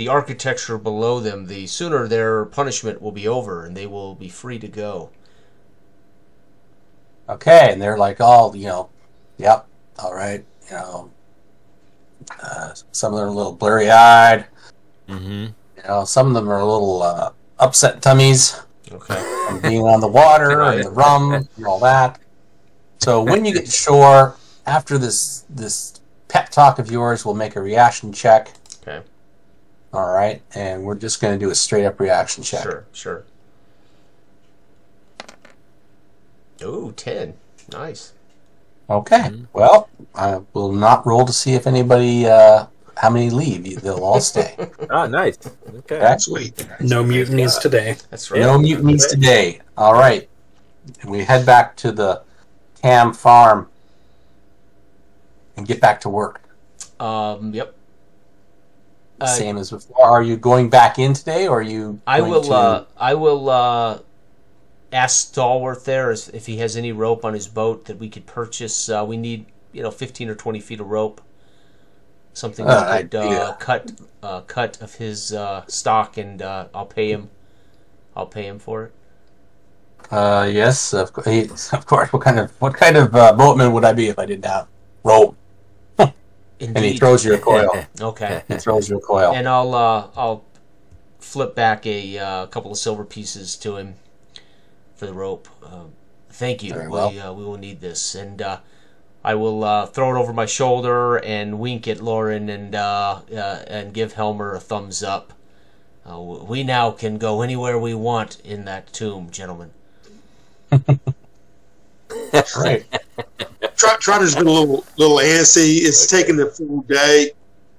architecture below them, the sooner their punishment will be over, and they will be free to go. Okay, and they're like all, yep, all right, some of them are a little blurry-eyed. Mm-hmm. Some of them are a little upset tummies. Okay. From being on the water and the rum and all that. So when you get to shore, after this pep talk of yours, we'll make a reaction check. Okay. All right, and we're just going to do a straight-up reaction check. Sure. Ooh, 10. Nice. Okay. Well, I will not roll to see if anybody, how many leave. They'll all stay. Oh, nice. Okay. Sweet. No mutinies today. That's right. No mutinies today. All right. And we head back to the Cam farm and get back to work. Yep. Same as before. Are you going back in today, or are you? I will ask Stallworth there if he has any rope on his boat that we could purchase. We need 15 or 20 feet of rope, something that could cut of his stock, and I'll pay him for it. Yes, of course. What kind of boatman would I be if I didn't have rope? Indeed. And he throws you a coil. Okay. He throws you a coil. And I'll flip back a couple of silver pieces to him for the rope. Thank you. Very well. We will need this, and I will throw it over my shoulder and wink at Lauren and give Helmer a thumbs up. We now can go anywhere we want in that tomb, gentlemen. Right. Trotter's been a little antsy. It's taken a full day.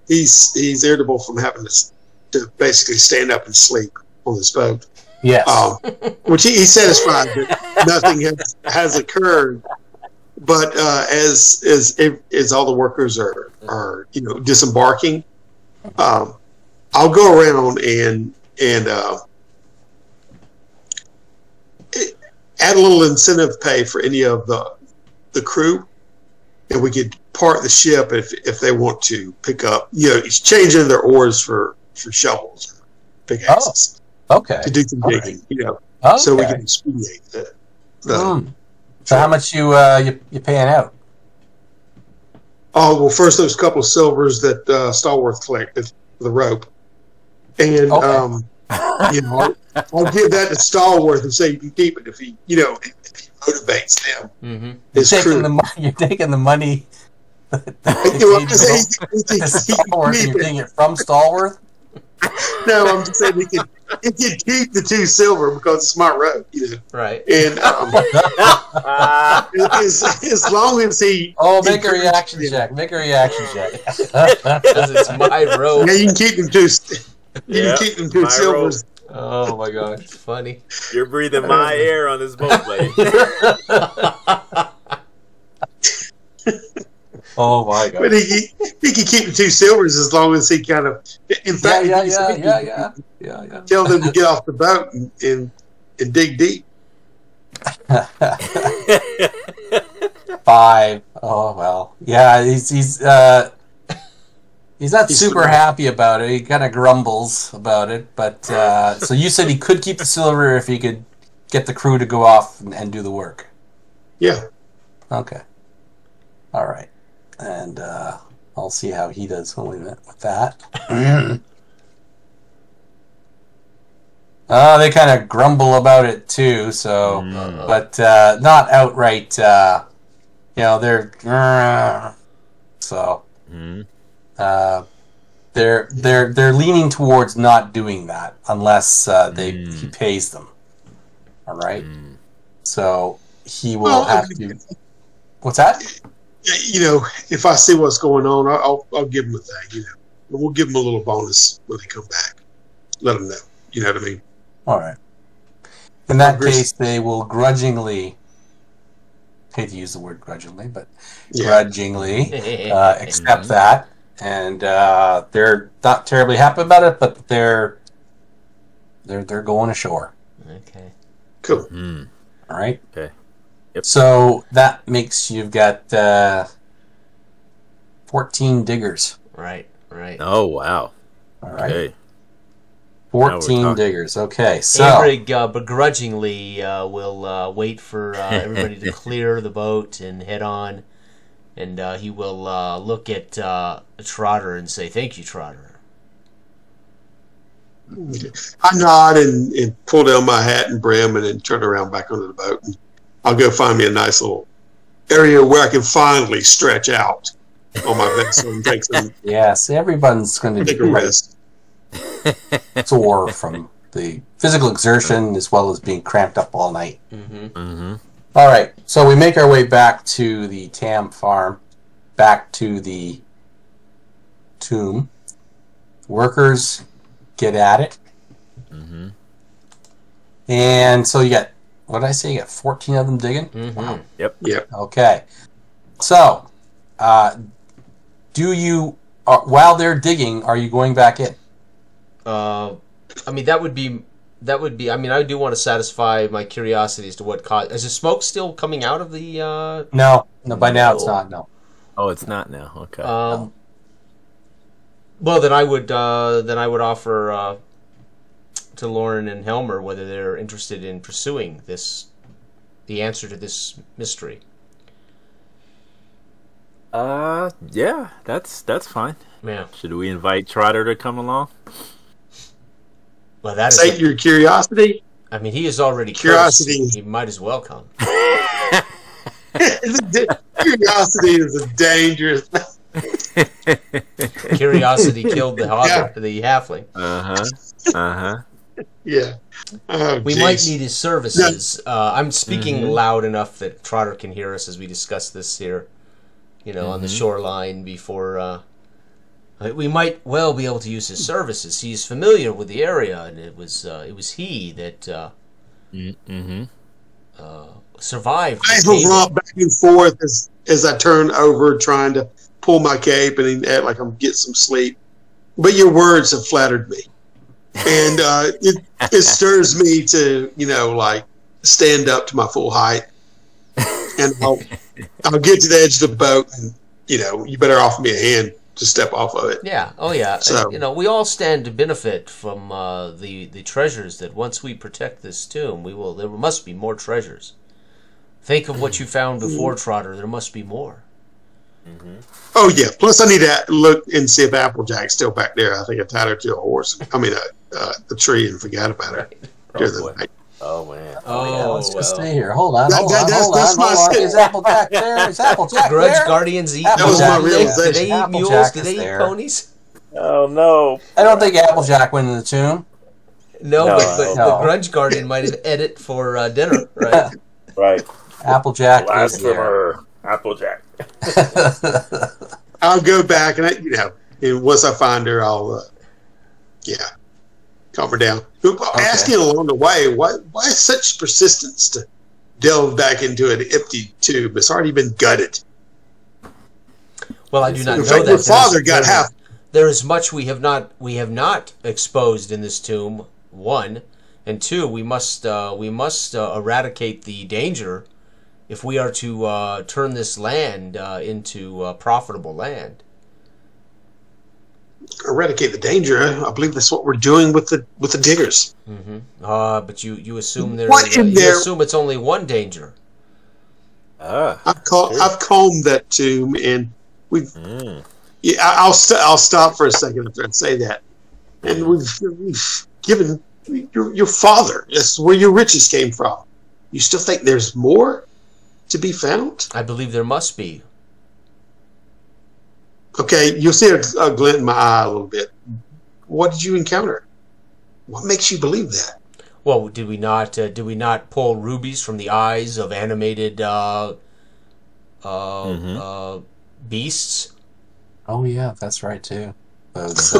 He's irritable from having to basically stand up and sleep on this boat. Yes. Which he's satisfied that nothing has occurred. But as all the workers are disembarking, I'll go around and add a little incentive pay for any of the crew, and we could part the ship if they want to pick up, change in their oars for shovels, pickaxes. Okay. To do some digging, Okay. so we can expedite the So how much you paying out? Oh, well, first there's a couple of silvers that Stallworth collected for the rope, and I'll give that to Stallworth and say you can keep it if he motivates them. Mm-hmm. You're taking the money. You're getting it from Stallworth. No, I'm just saying he can keep the 2 silver because it's my rope, Right. And as long as he make a reaction check. Make a reaction check. Because it's my rope. Yeah, you can keep them 2. You can keep them 2 silvers. Rope. Oh my gosh, it's funny. You're breathing my air on this boat, buddy. Oh my god! But he can keep the 2 silvers as long as he kind of. In fact, yeah. Tell them to get off the boat and dig deep. 5. Oh well, yeah. He's not super happy about it. He kind of grumbles about it. But so you said he could keep the silver if he could get the crew to go off and do the work. Yeah. Okay. All right. And I'll see how he does with that. They kind of grumble about it too. So, but not outright. They're so. They're leaning towards not doing that unless he pays them. All right. So he will have to. What's that? If I see what's going on, I'll give them a thing. We'll give them a little bonus when they come back. Let them know. You know what I mean? All right. In that case, they will grudgingly. Hate to use the word grudgingly, but grudgingly accept that, and they're not terribly happy about it, but they're going ashore. Okay. Cool. All right. Okay. Yep. So that makes you've got 14 diggers. Right. Oh, wow. All right. Okay. 14 diggers. Okay, so Abrig begrudgingly will wait for everybody to clear the boat and head on, and he will look at Trotter and say, "Thank you, Trotter." I nod and pull down my hat and brim and then turn around back onto the boat. And I'll go find me a nice little area where I can finally stretch out on my vessel and take some. Yes, everyone's going to take a rest. Sore from the physical exertion as well as being cramped up all night. All right, so we make our way back to the Tam farm, back to the tomb. Workers get at it. And so you got, what did I say? You got 14 of them digging? Wow. Yep. Okay. So, do you, while they're digging, are you going back in? That would be. I do want to satisfy my curiosity as to what caused. Is the smoke still coming out of the? No. By now it's not. No. Oh, it's not now. Okay. Well, then I would offer to Lauren and Helmer whether they're interested in pursuing the answer to this mystery. Yeah, that's fine. Yeah. Should we invite Trotter to come along? Well, that is Sate your curiosity. I mean, he is already Curiosity. cursed. He might as well come. Curiosity is a dangerous. Curiosity killed the halfling. Yeah. Oh, we might need his services. I'm speaking loud enough that Trotter can hear us as we discuss this here. On the shoreline before. We might well be able to use his services. He's familiar with the area, and it was he that survived. I romp back and forth as I turn over, trying to pull my cape and act like I'm getting some sleep. But your words have flattered me, and it stirs me to stand up to my full height, and I'll get to the edge of the boat, and you better offer me a hand to step off of it. Yeah. Oh, yeah. So, we all stand to benefit from the treasures that once we protect this tomb, there must be more treasures. Think of what you found before, Trotter. There must be more. Oh, yeah. Plus, I need to look and see if Applejack's still back there. I think I tied her to a horse. I mean, a tree and forgot about her. Oh, man. Let's just stay here. Hold on. Is Applejack there? Is Applejack Grudge there? Guardians eat That was my realization. Do they eat mules? Do they eat ponies? Oh, no. I don't think Applejack went in the tomb. No, but the Grudge Guardian might have ate it for dinner, right? Right. Applejack is there. Applejack. I'll go back and once I find her, I'll calm her down. Asking along the way, why such persistence to delve back into an empty tube? It's already been gutted. Well, I do not know fact, that. Your father got half. There is much we have not exposed in this tomb. 1, and 2, we must eradicate the danger if we are to turn this land into profitable land. Eradicate the danger. I believe that's what we're doing with the diggers. But you assume you assume it's only one danger. I've combed that tomb, and we've. Yeah, I'll stop for a second after I say that, and we've given your father. That's where your riches came from. You still think there's more to be found? I believe there must be. Okay, you'll see a glint in my eye a little bit. What did you encounter? What makes you believe that? Well, did we not pull rubies from the eyes of animated beasts? Oh yeah, that's right too. Those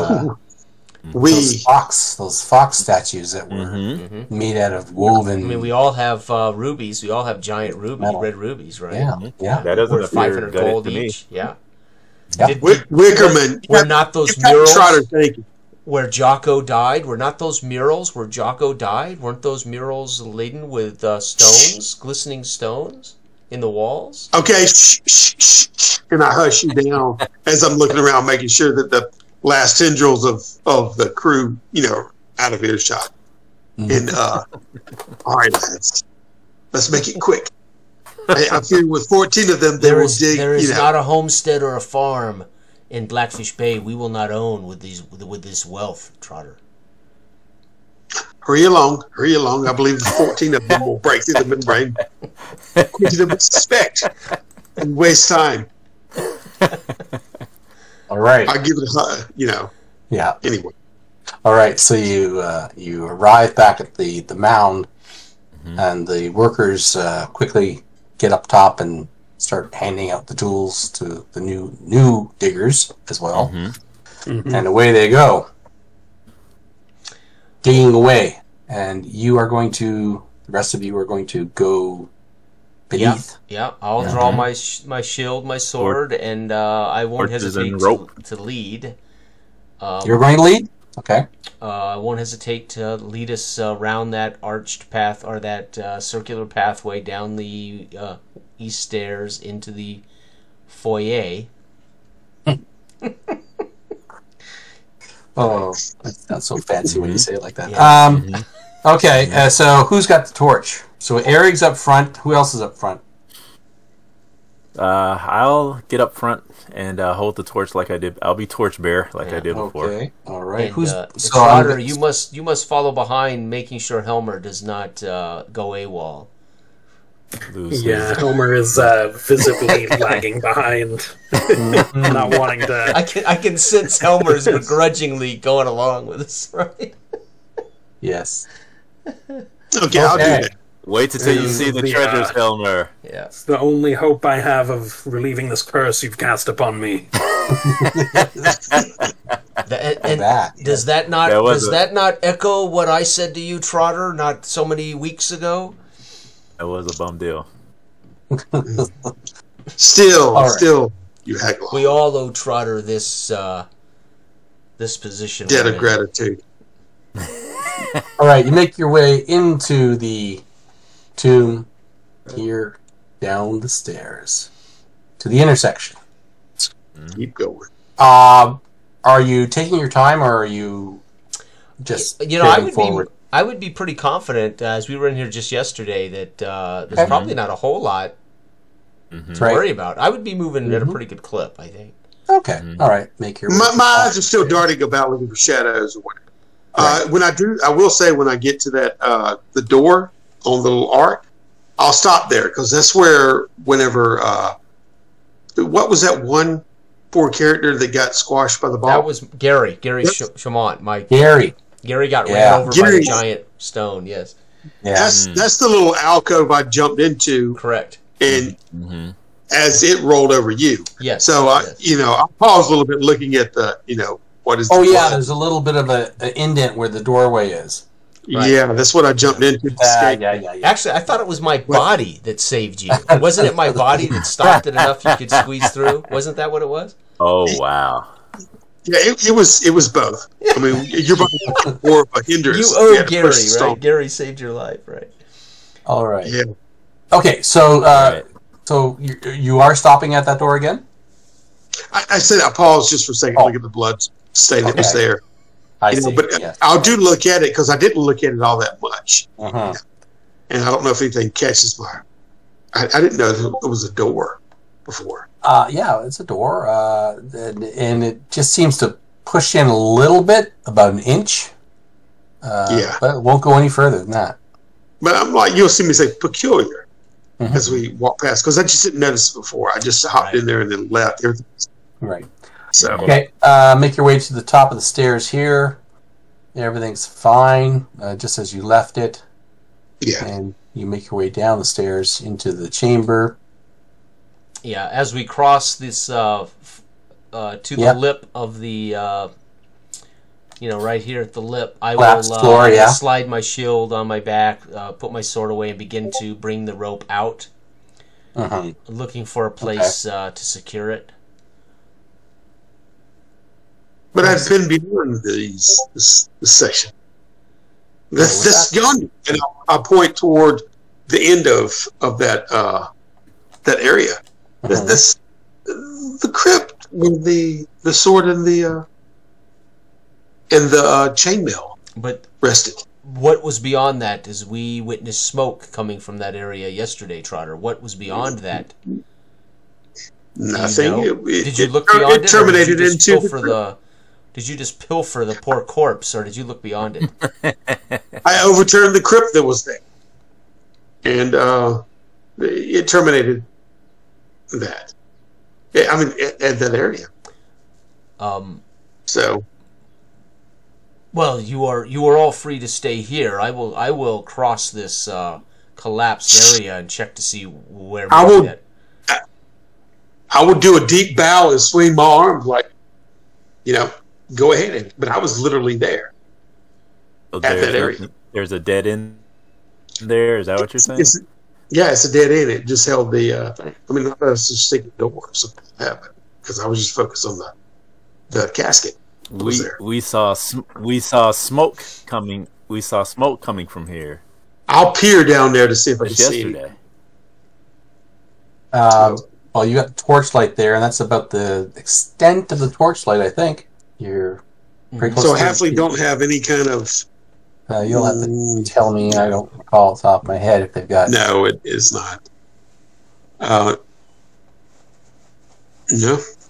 those fox statues that were made out of woven. I mean, we all have rubies. We all have giant red rubies, right? Yeah. That doesn't Worth appear 500 gutted gold to me. each. Yeah. Yeah. Wickerman. Were not those murals where Jocko died? Were not those murals where Jocko died? Weren't those murals laden with stones, glistening stones, in the walls? Okay, shh. And I hush you down as I'm looking around, making sure that the last tendrils of the crew, out of earshot. And all right, lads, let's make it quick. I fear with 14 of them, There is not a homestead or a farm in Blackfish Bay we will not own with this wealth, Trotter. Hurry along. I believe the 14 of them will break through the membrane quicker than we suspect and waste time. All right. I'll give it Yeah. Anyway. All right. So you arrive back at the mound, and the workers quickly get up top and start handing out the tools to the new diggers as well, and away they go, digging away. And the rest of you are going to go beneath. Yeah. I'll draw my shield, my sword, and I won't hesitate to lead. You're going to lead? Okay. I won't hesitate to lead us around that arched path, or that circular pathway down the east stairs into the foyer. Oh, that's not so fancy when you say it like that. Okay, so who's got the torch? So Eric's up front. Who else is up front? I'll get up front and hold the torch like I did. I'll be torch bearer like I did before. Okay, all right. And, Trotter, you must follow behind, making sure Helmer does not go AWOL. Lose. Homer is visibly lagging behind, not wanting to. I can sense Helmer's begrudgingly going along with us, right? Yes. Okay, I'll do that. Wait till you see the treasures, Helmer. Yeah. It's the only hope I have of relieving this curse you've cast upon me. Does that not echo what I said to you, Trotter, not so many weeks ago? That was a bum deal. Still, you heckle. We all owe Trotter this position. Debt of gratitude. All right, you make your way into the tomb here, down the stairs to the intersection. Keep going. Are you taking your time, or are you just forward? I would be pretty confident, as we were in here just yesterday, that there's probably not a whole lot to worry about. I would be moving at a pretty good clip, I think. Okay, all right. Make your my eyes are still darting about looking for shadows or whatever. Right. When I will say, when I get to that the door on the little arc, I'll stop there, because that's where whenever what was that one poor character that got squashed by the ball? That was Gary Chamont. Gary got ran over by the giant stone. Yes. Yeah. That's the little alcove I jumped into. Correct. And as it rolled over you. Yes. So I paused a little bit looking at the what is. There's a little bit of an indent where the doorway is. Right. Yeah, that's what I jumped into. Yeah. Actually, I thought it was my body that saved you. Wasn't it my body that stopped it enough you could squeeze through? Wasn't that what it was? Oh wow. Yeah, it was both. I mean, your body was more of a hindrance. You owe Gary, right? Gary saved your life, right? All right. Yeah. Okay, so so you are stopping at that door again? I said I paused just for a second to look at the blood stain that was there. I see. But I'll do look at it, because I didn't look at it all that much. Uh-huh. And I don't know if anything catches my... I didn't know there was a door before. Yeah, it's a door, and it just seems to push in a little bit, about an inch. But it won't go any further than that. But I'm like, you'll see me say peculiar as we walk past, because I just didn't notice it before. I just hopped in there and then left. Right. So okay, make your way to the top of the stairs here. Everything's fine, just as you left it. Yeah. And you make your way down the stairs into the chamber. Yeah, as we cross this to the lip of the, right here at the lip, I will slide my shield on my back, put my sword away, and begin to bring the rope out, looking for a place to secure it. But I've been beyond this section. This yonder, and I'll point toward the end of that area. This the crypt with the sword and the chainmail. But rested. What was beyond that? Is we witnessed smoke coming from that area yesterday, Trotter. What was beyond that? Nothing. Did you look beyond it? It terminated into Did you just pilfer the poor corpse, or did you look beyond it? I overturned the crypt that was there, and it terminated that. I mean, at that area. So. Well, you are all free to stay here. I will cross this collapsed area and check to see where. I would do a deep bow and swing my arms like, go ahead. But I was literally there at that area. There's a dead end there. Is that what you're saying? It's a dead end. It just held the thing. I mean, I was just thinking door or something happened because I was just focused on the casket. We saw smoke coming. We saw smoke coming from here. I'll peer down there to see if I can see yesterday. Well, you got the torchlight there, and that's about the extent of the torchlight, I think. You're pretty close. So Halfley don't have any kind of. You'll have to tell me. I don't recall off the top of my head if they've got. No, it is not. No.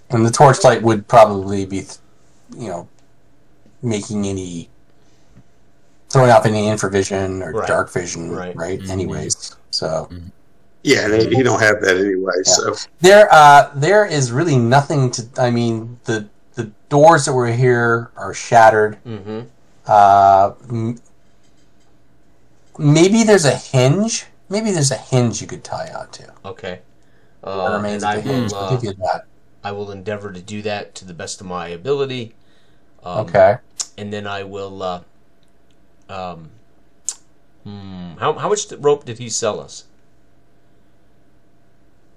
And the torchlight would probably be, throwing off any infravision or dark vision, right? Mm-hmm. Anyways, so. Yeah, you don't have that anyway. Yeah. So there is really nothing to. I mean, the doors that were here are shattered. Mm-hmm. Maybe there's a hinge. Maybe there's a hinge you could tie out to. Okay. And I will give you that. I will endeavor to do that to the best of my ability. Okay. And then I will. How much rope did he sell us?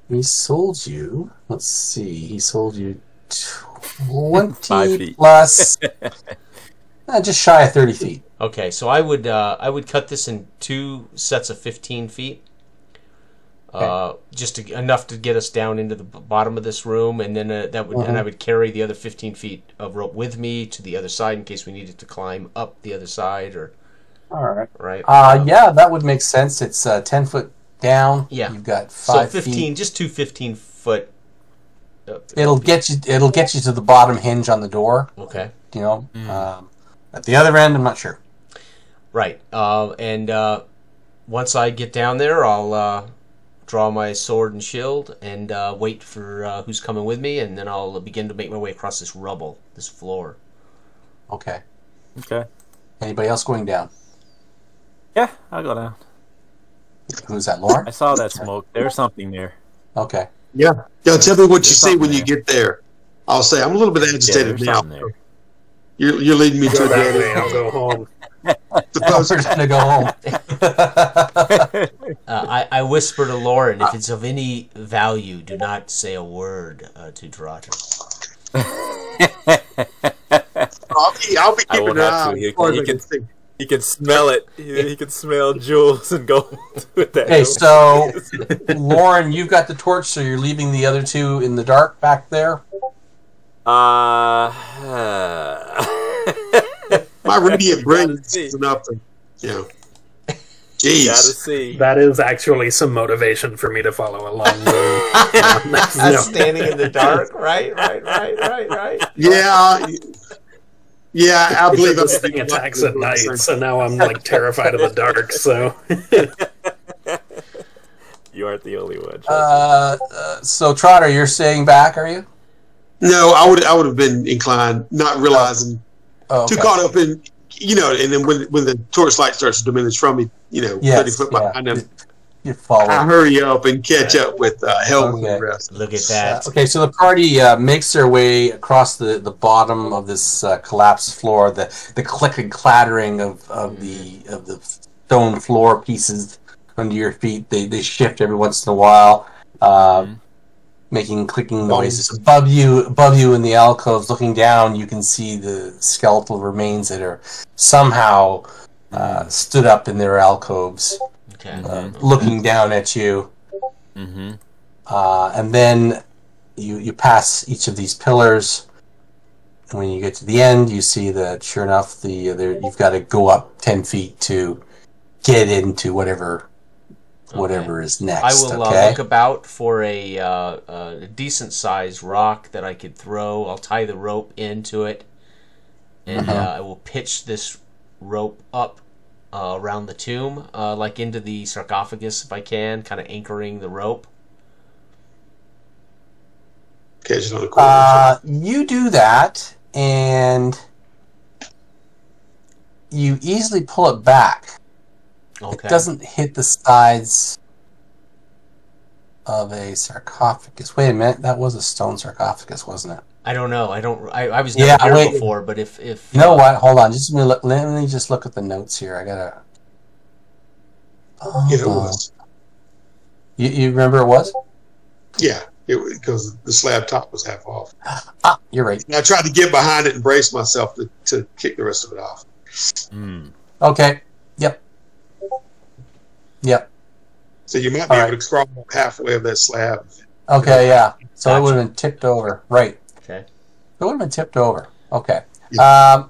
He sold you. Let's see. He sold you 20 plus. Just shy of 30 feet. Okay, so I would cut this in 2 sets of 15 feet. Okay. Enough to get us down into the bottom of this room, and then and I would carry the other 15 feet of rope with me to the other side in case we needed to climb up the other side. Or all right, right? Yeah, that would make sense. It's 10 foot down. Yeah, you've got 5 15, feet. Just 2 15-foot. It'll get you to the bottom hinge on the door. Okay. At the other end, I'm not sure. Right, and once I get down there, I'll draw my sword and shield and wait for who's coming with me, and then I'll begin to make my way across this rubble, this floor. Okay. Okay. Anybody else going down? Yeah, I'll go down. Who's that, Lauren? I saw that smoke. There's something there. Okay. Yeah. Tell me what you see when you get there. I'll say I'm a little bit agitated now. You're leading me to a dead end. I'll go home. We're gonna go home. I whisper to Lauren, if it's of any value, do not say a word to Drotter. I'll be keeping an eye. He can smell it. He can smell jewels and gold with that. Okay, so Lauren, you've got the torch, so you're leaving the other two in the dark back there. My radiant brilliance is enough to, Jeez. Gotta see. That is actually some motivation for me to follow along. Standing in the dark, right. Yeah. Yeah, I believe this thing attacks at night, so now I'm like terrified of the dark. So You aren't the only one. So Trotter, you're staying back, are you? No, I would have been inclined, not realizing, too caught up in, and then when the torchlight starts to diminish from me, 30 foot behind them, you follow. I hurry up and catch up with Helm and the rest. Look at that. Okay, so the party makes their way across the bottom of this collapsed floor. The click and clattering of the stone floor pieces under your feet. They shift every once in a while, making clicking noises. Above you in the alcoves, looking down, you can see the skeletal remains that are somehow stood up in their alcoves. Okay. Looking down at you, and then you pass each of these pillars, and when you get to the end, you see that sure enough, you've got to go up 10 feet to get into whatever is next. I will look about for a decent sized rock that I could throw. I'll tie the rope into it, and I will pitch this rope up around the tomb, like into the sarcophagus if I can, kind of anchoring the rope. Catch it on the corner. You do that, and you easily pull it back. Okay. It doesn't hit the sides of a sarcophagus. Wait a minute, that was a stone sarcophagus, wasn't it? I don't know. I was never here before, but if you know what? Hold on, just let me just look at the notes here. I gotta. It was. You remember it was? Yeah, because the slab top was half off. You're right. And I tried to get behind it and brace myself to kick the rest of it off. Okay. Yep. So you might be able to crawl halfway of that slab. Okay, yeah. So it would have been tipped over. Right. Okay. It would have been tipped over. Okay. Yeah.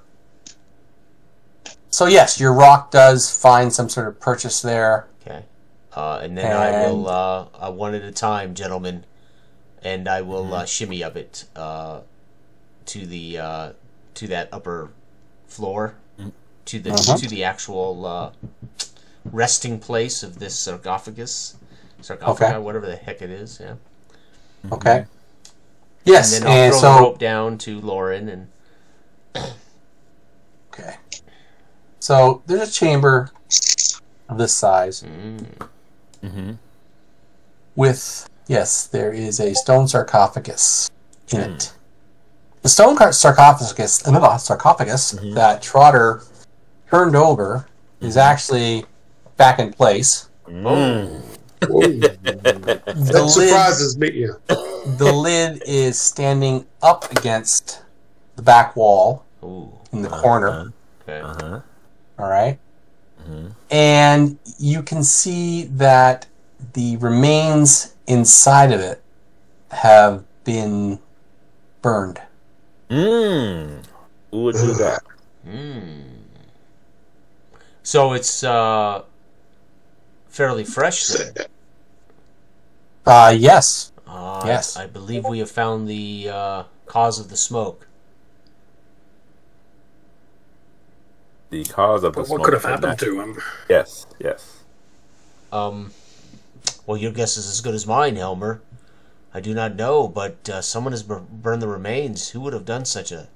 So yes, your rock does find some sort of purchase there. Okay. And then I will, one at a time, gentlemen, and I will shimmy up it to that upper floor, to the actual resting place of this sarcophagus, whatever the heck it is. Yeah. Okay. Yes, and then I'll throw the rope down to Lauren and. Okay. So there's a chamber of this size. With there is a stone sarcophagus in it. The stone sarcophagus that Trotter turned over is actually back in place. That surprises me. Yeah. The lid is standing up against the back wall in the corner. Okay. All right. And you can see that the remains inside of it have been burned. Who would do that? So it's fairly fresh then? Yes. Yes. I believe we have found the cause of the smoke. The cause of the smoke. What could have happened to him? Yes. Well, your guess is as good as mine, Helmer. I do not know, but someone has burned the remains. Who would have done such a...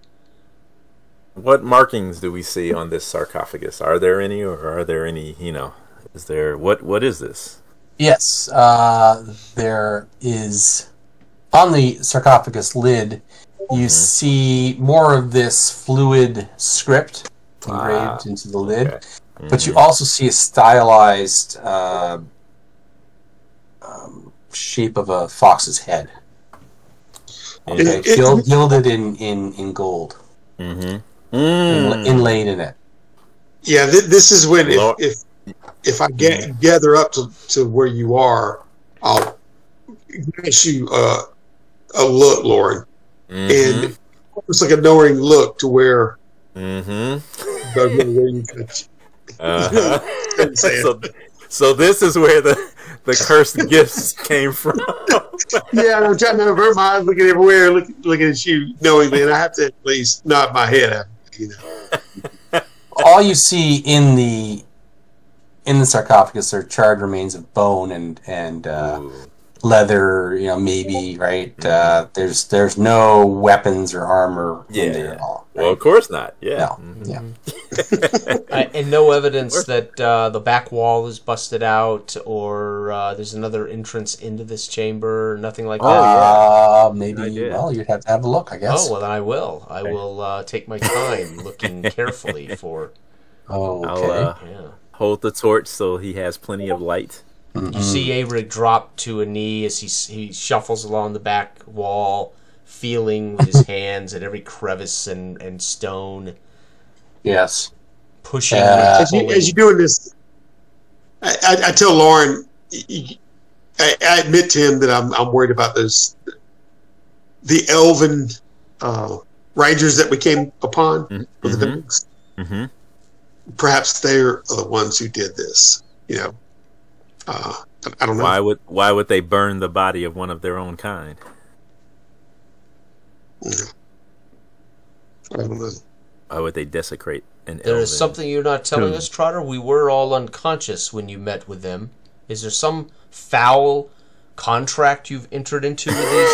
What markings do we see on this sarcophagus? Are there any, or are there any, is there... What is this? Yes, there is... On the sarcophagus lid, you see more of this fluid script engraved into the lid. Okay. But you also see a stylized shape of a fox's head. Okay, gilded in gold. Inlaid in it. Yeah, this is when if I gather up to where you are, I'll give you a look, Lauren, and it's like a knowing look to where. So this is where the cursed gifts came from. Yeah, I'm trying to avert my eyes, looking everywhere, looking at you knowingly, and I have to at least nod my head at you know. All you see in the sarcophagus are charred remains of bone and leather, you know, maybe, right? There's no weapons or armor in there at all. Right? Well, of course not. Yeah. No. Yeah. And no evidence that the back wall is busted out or there's another entrance into this chamber, nothing like that. Maybe, well, you'd have to have a look, I guess. Oh, well, then I will. I will take my time looking carefully for... Oh, I'll okay. hold the torch so he has plenty of light. You see Avery drop to a knee as he shuffles along the back wall, feeling with his hands at every crevice and stone. Yes. Pushing. As you're doing this, I tell Lauren, I admit to him that I'm worried about the elven rangers that we came upon with the dogs. Perhaps they're the ones who did this. You know, I don't know. Why would they burn the body of one of their own kind? I don't know. Why would they desecrate an There elven is something you're not telling tomb? us, Trotter. We were all unconscious when you met with them. Is there some foul contract you've entered into with these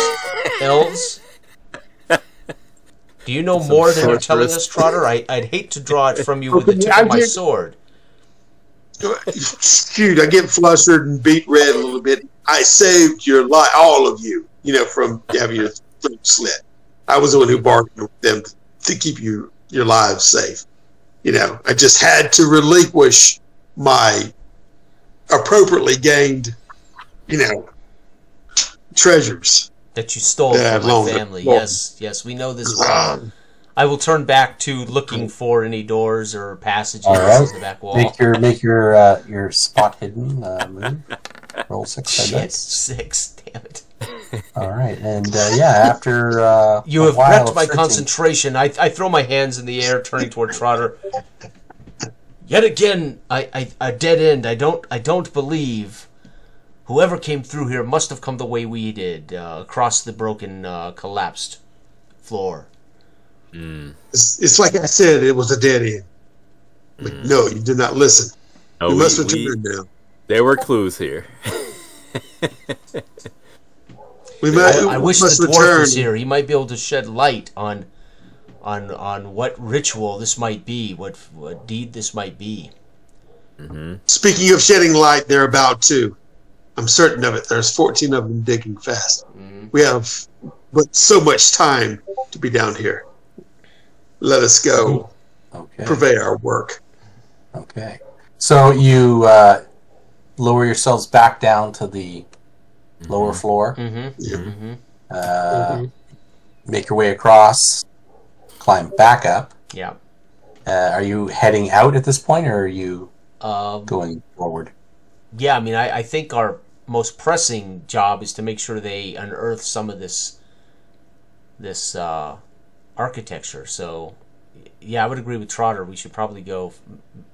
elves? Do you know more than you're telling us, Trotter? I'd hate to draw it from you with the tip of my sword. Shoot, I get flustered and beat red a little bit. I saved your life, all of you, you know, from having your throat slit. I was the one who bargained with them to keep your lives safe. You know, I just had to relinquish my appropriately gained, you know, treasures. That you stole from my family. Yes, we know this well. I will turn back to looking for any doors or passages in the back wall. Make your spot hidden move. Roll 6. Shit, 6. Damn it. All right, and after you have wrecked my concentration. I throw my hands in the air, turning toward Trotter. Yet again, a dead end. I don't believe. Whoever came through here must have come the way we did, across the broken, collapsed floor. It's like I said, it was a dead end. But no, you did not listen. No, you must return now. There were clues here. I wish the dwarf was here. He might be able to shed light on what ritual this might be, what deed this might be. Speaking of shedding light, they're about to. I'm certain of it. There's 14 of them digging fast. We have but so much time to be down here. Let us go. Okay. Purvey our work. Okay. So you lower yourselves back down to the lower floor. Make your way across. Climb back up. Yeah. Are you heading out at this point, or are you going forward? Yeah, I mean, I think our most pressing job is to make sure they unearth some of this architecture. So, yeah, I would agree with Trotter. We should probably go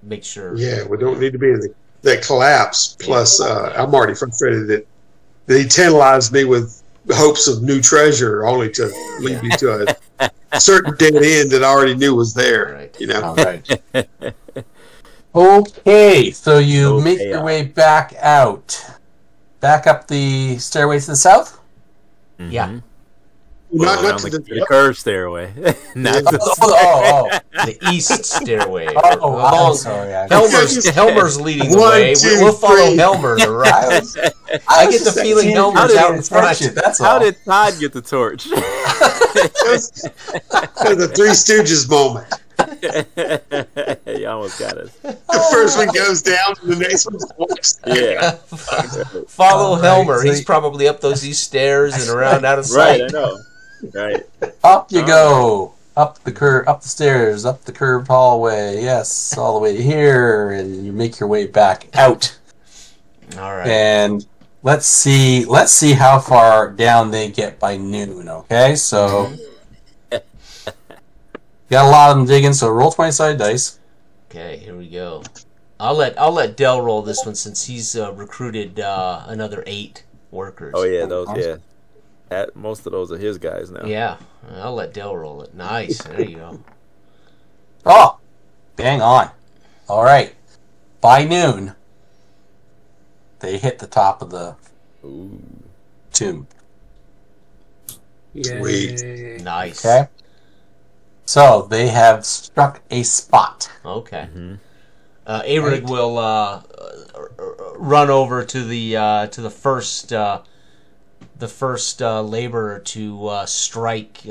make sure. Yeah, we don't need to be in that collapse. Plus, I'm already frustrated that they tantalized me with hopes of new treasure, only to lead me to a certain dead end that I already knew was there. Right. You know. All right. Okay, so you make your way back out. Back up the stairway to the south? Yeah. Not to the curved stairway. Not the east stairway. I'm sorry. Helmer's leading the way. We'll follow Helmer. Right? I get the feeling Helmer's out in front. How did Todd get the torch? The Three Stooges moment. You almost got it. The first one goes down, and the next one walks. Yeah. Follow Helmer. He's probably up those east stairs and around out of sight. Right, I know. Right. Up you go. Up the stairs, up the curved hallway. Yes, all the way here, and you make your way back out. All right. And let's see how far down they get by noon. Okay, so got a lot of them digging. So roll 20-sided dice. Okay, here we go. I'll let Dell roll this one since he's recruited another 8 workers. Oh yeah, those most of those are his guys now. Yeah, I'll let Dell roll it. Nice. There you go. Oh, bang on. All right. By noon, they hit the top of the tomb. Yay. Nice. Okay. So they have struck a spot. Okay. Arid will run over to the first laborer to strike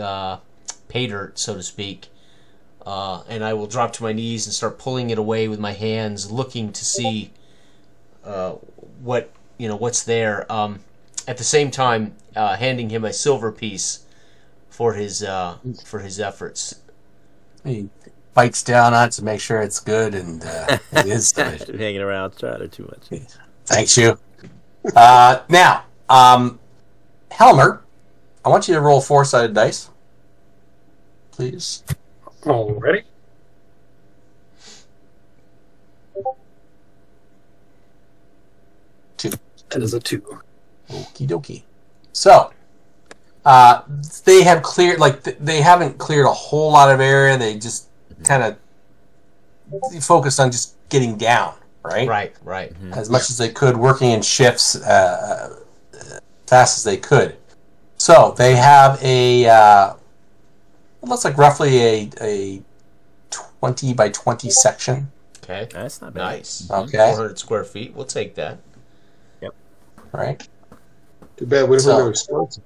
pay dirt, so to speak, and I will drop to my knees and start pulling it away with my hands, looking to see what's there. At the same time, handing him a silver piece for his efforts. He bites down on it to make sure it's good, and it is delicious. Hanging around Trotter too much. Thanks, you. Now, Helmer, I want you to roll 4-sided dice, please. Already? Two. That is a 2. Okie dokie. So, they have cleared, they haven't cleared a whole lot of area. They just kind of focused on just getting down, right? Right. As much as they could, working in shifts fast as they could. So, they have it looks like roughly a 20 by 20 section. Okay. That's not bad. Nice. Okay. 400 square feet. We'll take that. Yep. Right. Too bad we don't So- know explosive.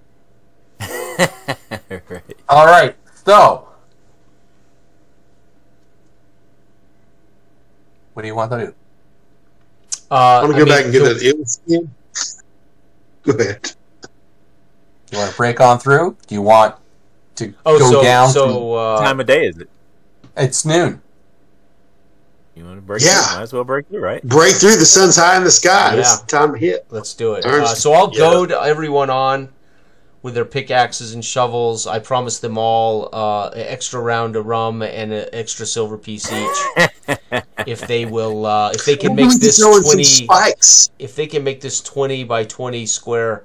Right. All right. So, what do you want to do? I want to go back and get that eel skin. Go ahead. You want to break on through? Do you want to Oh, go down? So, What time of day is it? It's noon. You want to break Yeah. through? Might as well break through, right? Break through. The sun's high in the sky. Yeah. It's time to hit. let's do it. Darn. So I'll goad everyone on with their pickaxes and shovels. I promise them all an extra round of rum and an extra silver piece each. If they will, if they can Maybe make we this throw in some 20, spikes. if they can make this 20 by 20 square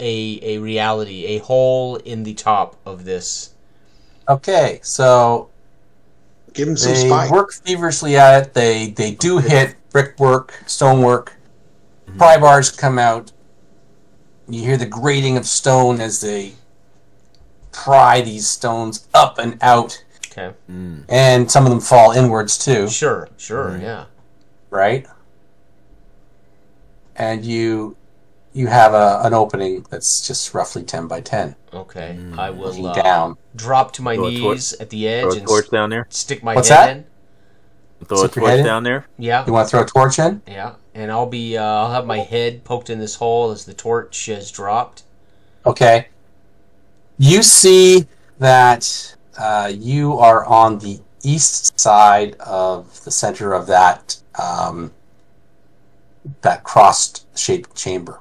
a reality, a hole in the top of this. Okay, so Give them some they spikes. work feverishly at it. They do hit brickwork, stonework. Pry bars come out. You hear the grating of stone as they pry these stones up and out, Okay. and some of them fall inwards too, Sure. Yeah. right? And you have an opening that's just roughly 10 by 10. Okay. I will Looking down. drop to my Throw a knees at the edge Throw a and torch down there. stick my What's head that? in. Throw a Stick your head torch in? down there. Yeah. You want to throw a torch in? Yeah. And I'll have my head poked in this hole as the torch is dropped. Okay. You see that you are on the east side of the center of that that cross-shaped chamber.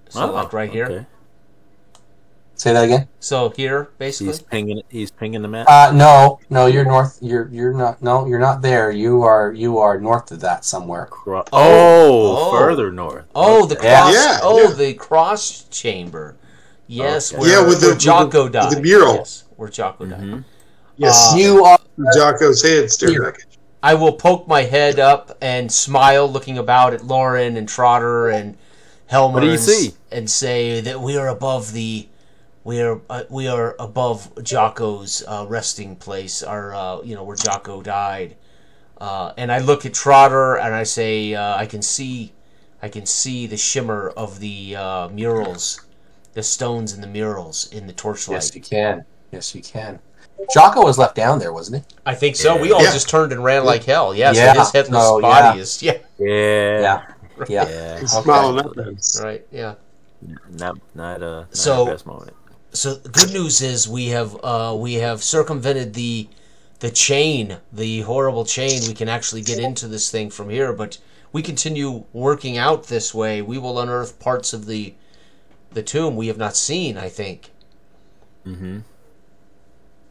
So like right here. Okay. Say that again. So here, basically. He's pinging the map. No, you're north. You're not. No, you're not there. You are north of that somewhere. Oh. Further north. Oh, the Yeah. cross. Yeah. The cross chamber. Yes, Okay. where, Yeah, with the- where Jocko with died. the mural. Yes, where Jocko died. Yes. You are. Jocko's head staring Here. back at you. I will poke my head up and smile, looking about at Lauren and Trotter and Helmer. What do you and, see? And say that we are above we are above Jocko's resting place. Our where Jocko died. And I look at Trotter and I say I can see the shimmer of the murals, the stones in the murals in the torchlight. Yes, you can. Yes, you can. Jocko was left down there, wasn't he? I think so. We all Yeah. just turned and ran like hell. Yeah, Yeah. so his headless Oh, body is Yeah. Yeah. Yeah. He's smiling up at us. right. Yeah. Not So- our best moment. So the good news is we have circumvented the chain, the horrible chain. We can actually get into this thing from here, but we continue working out this way. We will unearth parts of the tomb we have not seen, I think.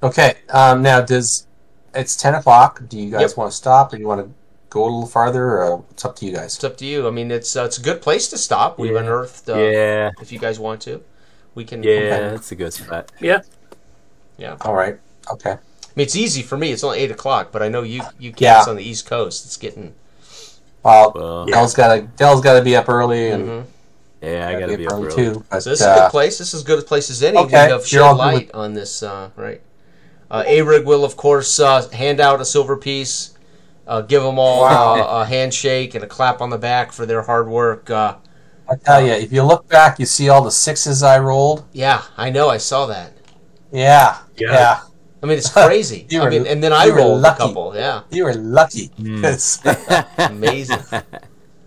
Okay. Now, it's 10 o'clock. Do you guys Yep. want to stop, or you want to go a little farther? Or it's up to you guys. It's up to you. I mean, it's a good place to stop. We've unearthed. Yeah. If you guys want to, we can. Yeah, that's a good spot. Yeah. Yeah. All right. Okay. mean, it's easy for me. It's only 8 o'clock, but I know you Yeah. cats on the East Coast. It's getting. Well, Dell's gotta be up early, and Yeah, I gotta be up early. too. But, So this is a good place. This is as good a place as any. Okay, We have shed you're all good light on this, right? A-Rig will, of course, hand out a silver piece, give them all a handshake and a clap on the back for their hard work. I tell you, if you look back, you see all the 6s I rolled. Yeah, I know. I saw that. Yeah. I mean, it's crazy. You were- and then I you were rolled lucky. a couple. Yeah, You were lucky. 'Cause amazing.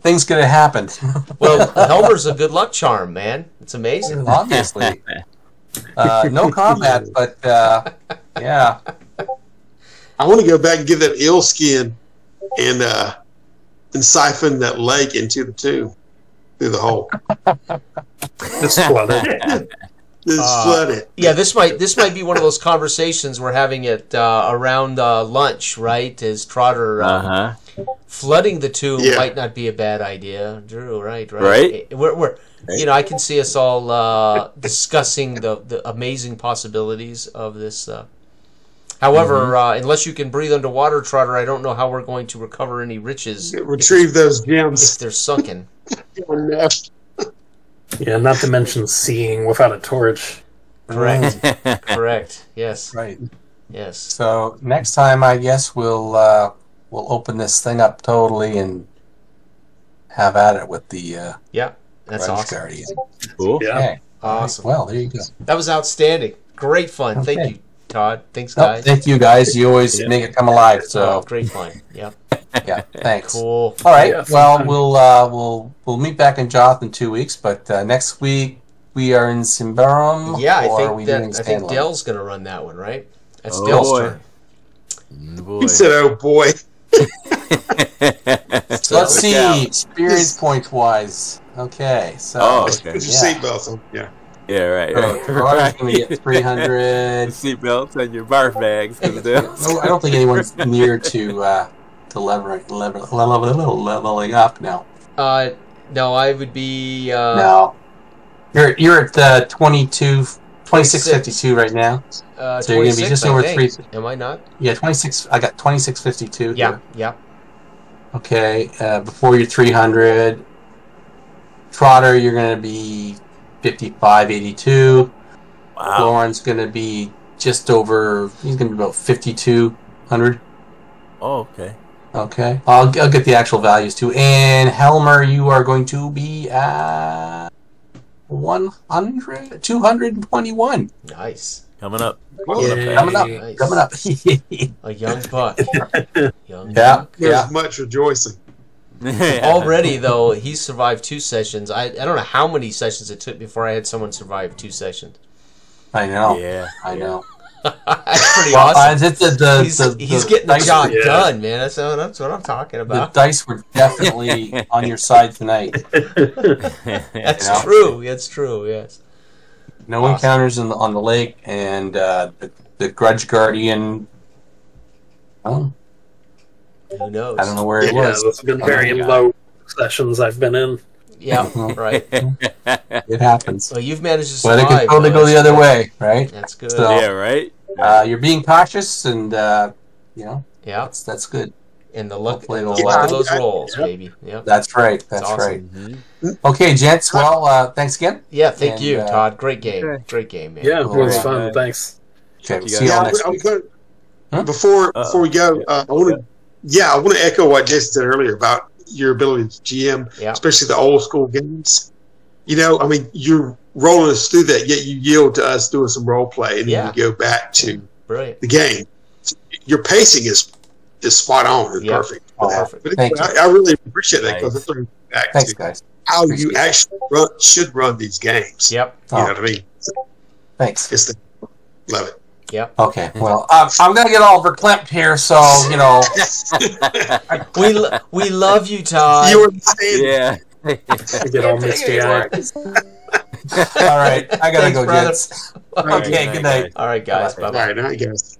things could have happened. Well, Helmer's a good luck charm, man. It's amazing. Obviously. No combat, but yeah. I want to go back and get that eel skin and siphon that lake into the tube through the hole. Just flood it. Just flood it. Yeah, this might be one of those conversations we're having at around lunch, right? As Trotter flooding the tube might not be a bad idea, Drew. Right. We're I can see us all discussing the amazing possibilities of this. However, unless you can breathe underwater, Trotter, I don't know how we're going to recover any riches. Retrieve those gems. If they're sunken. Yeah, not to mention seeing without a torch. Correct. Correct. Yes. Right. Yes. So next time, I guess we'll open this thing up totally and have at it with the That's Grudge awesome. Guardian. Cool. Yeah. Okay. Awesome. Well, there you go. That was outstanding. Great fun. Okay. Thank you, Todd. Thanks, Oh, guys. thank you guys. You always make it come alive. So Great fun. Yeah. yeah, thanks. Cool. All right. Yeah, Well, sometime. we'll meet back in Joth in 2 weeks, but next week we are in Simbarum. Yeah, or are we I doing think Stanley? Dell's going to run that one, right? That's Oh, Dell's boy. turn. Boy. He said, "Oh boy." So, Let's see, out. experience points wise. Okay, so Oh, Put okay. your Yeah. seatbelts on. Yeah. Yeah, right. Trotters going to get 300. Seatbelts and your barf bags. 'cause No, I don't think anyone's near to leveling up now. no, I would be... No, you're at 2652 right now. So you're gonna be 26, just I over think. 3. Am I not? Yeah, 26. I got 2652. Yeah, yeah. Okay, before your 300. Trotter, you're going to be 5582. Wow. Lauren's going to be just over, he's going to be about 5200. Oh, okay. Okay, I'll get the actual values too. And Helmer, you are going to be at 221. Nice. Coming up. Yay. Coming up. Nice. Coming up. A young buck. Young Yeah. buck. There's much rejoicing. Already, though, he's survived 2 sessions. I don't know how many sessions it took before I had someone survive 2 sessions. I know. Yeah. I know. That's pretty Well, awesome. he's He's getting the dice job Yeah. done, man. That's what I'm talking The about. dice were definitely on your side tonight. That's you know? true. It's true. Yes. No Awesome. encounters on the lake, and the Grudge Guardian. Oh, Who knows? I don't know where it Yeah, was. those have been very low sessions I've been in. Yeah. Right. It happens. Well, you've managed to But survive. it could totally though. go the other way, right? That's good. So- Yeah, right? You're being cautious, and Yeah. that's good. And the luck, Hopefully and the it'll luck of work. those rolls, baby. Yep. That's right. That's awesome. right. Mm-hmm. Okay, gents. Well, thanks again. Yeah. Thank And, you, Todd. Great game. Great game, man. Yeah, it was Alright. fun. Thanks. Okay, You see you guys- all Yeah, next I'm week. gonna, Huh? before we go, I want to echo what Jason said earlier about your ability to GM, Yeah. especially the old school games. You know, I mean, you're rolling us through that, yet you yield to us doing some role play, and Yeah. then you go back to Brilliant. the game. Your pacing is spot on and Yeah. perfect. Oh, Perfect. But Thank you. I really appreciate that because it throws me back Thanks, to guys. how you Appreciate it. actually should run these games. Yep. You know what I mean? Thanks. It's love it. Yep. Okay. Well, I'm gonna get all verklempt here, so you know. We love you, Todd. You understand? Yeah. I get all misty eyed. All right, I gotta Thanks, go, brother. gents. Okay, good night. All right, guys. Bye. Bye bye. All right, now you guys.